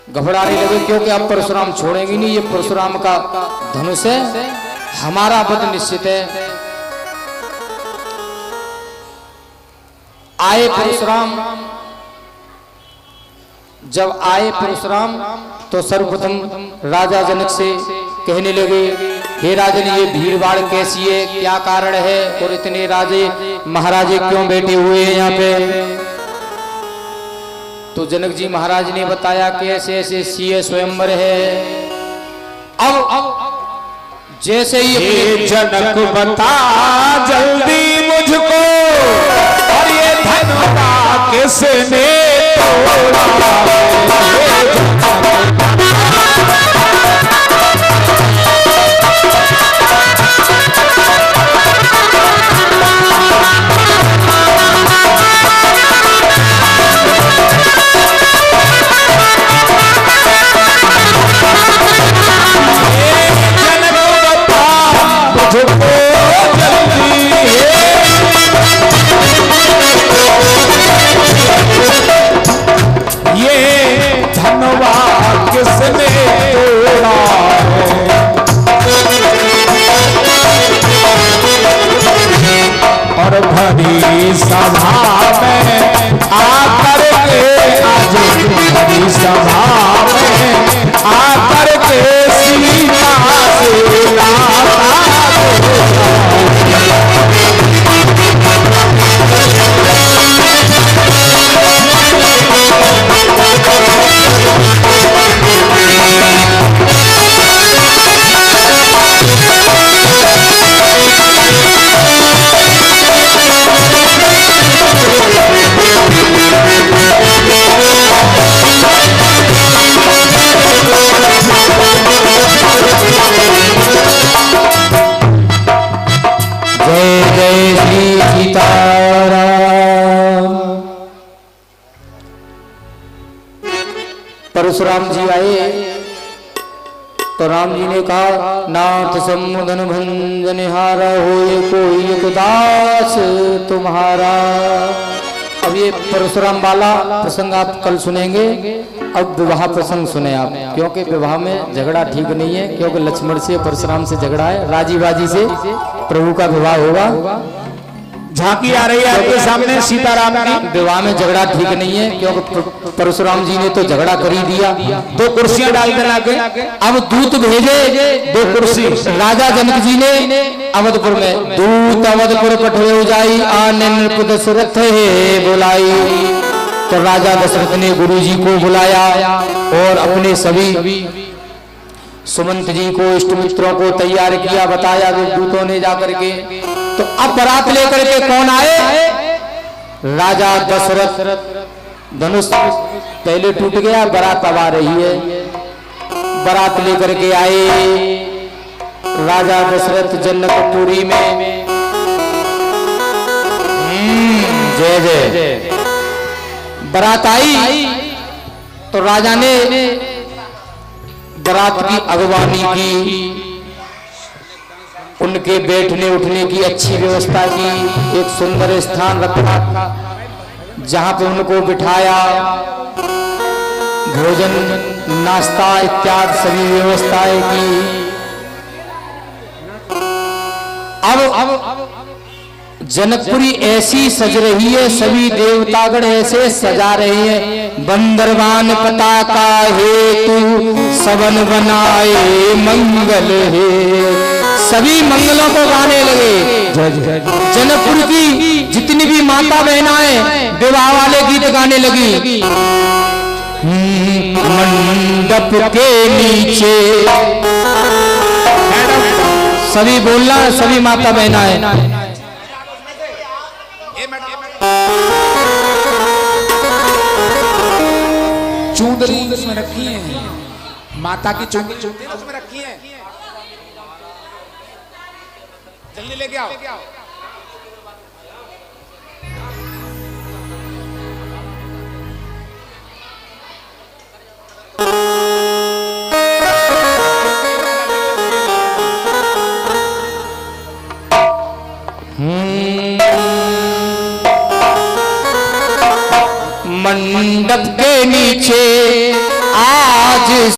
घबराने लगे, क्योंकि अब परशुराम छोड़ेंगे नहीं, ये परशुराम का धनुष है, हमारा वध निश्चित है। आए परशुराम, जब आए परशुराम तो सर्वप्रथम राजा जनक से कहने लगे, हे राजन ये भीड़ भाड़ कैसी है, क्या कारण है, और इतने राजे महाराजे क्यों बैठे हुए हैं यहाँ पे। तो जनक जी महाराज ने बताया कि ऐसे ऐसे सीए स्वयंवर है। अब जैसे ये जनक बता जल्दी मुझको, और ये धनुषा किसने तोड़ा। भरी सभा में आकर के, आज भरी सभा में आकर के सीता से लाता परशुराम जी आए तो राम जी ने कहा, नाथ समुदन भंजनिहारा होए कोई एक दास तुम्हारा। अब ये परशुराम वाला प्रसंग आप कल सुनेंगे। अब विवाह प्रसंग सुने आप, क्योंकि विवाह में झगड़ा ठीक नहीं है, क्योंकि लक्ष्मण से परशुराम से झगड़ा है, राजी बाजी से प्रभु का विवाह होगा। झांकी आ रही है आपके सामने सीताराम की। विवाह में झगड़ा ठीक नहीं है, क्योंकि परशुराम जी ने तो झगड़ा कर ही दिया। 2 कुर्सियां डाल देना के अब दूत भेजे 2 कुर्सी। राजा जनक जी ने अवधपुर में, दूत अवधपुर पठवे जाई आने नृप दशरथ है बुलाई। तो राजा दशरथ ने गुरु जी को बुलाया और अपने सभी सुमंत जी को, इष्ट मित्रों को तैयार किया, बताया दूतों ने जाकर के। तो अब बारात लेकर के कौन आए? राजा दशरथ। धनुष पहले टूट गया, बारात अब आ रही है। बारात लेकर के आए राजा दशरथ जनकपुरी में। जय जय। बारात आई तो राजा ने बारात की अगवानी की, उनके बैठने उठने की अच्छी व्यवस्था की, एक सुंदर स्थान रखा जहां पे उनको बिठाया, भोजन नाश्ता इत्यादि सभी व्यवस्थाएं की। अब जनकपुरी ऐसी सज रही है, सभी देवतागण ऐसे सजा रहे हैं। बंदरवान पताका हेतु सबन बनाए मंगल है, सभी मंगलों को गाने लगे। जनकपुर की जितनी भी माता बहनाएं विवाह वाले गीत गाने लगी। मंडप के नीचे सभी बोलना, सभी माता बहनाएं। चूंदरी उसमें रखी है, माता की चूंदरी उसमें रखी है, जल्दी लेके आओ। मंडप के नीचे आज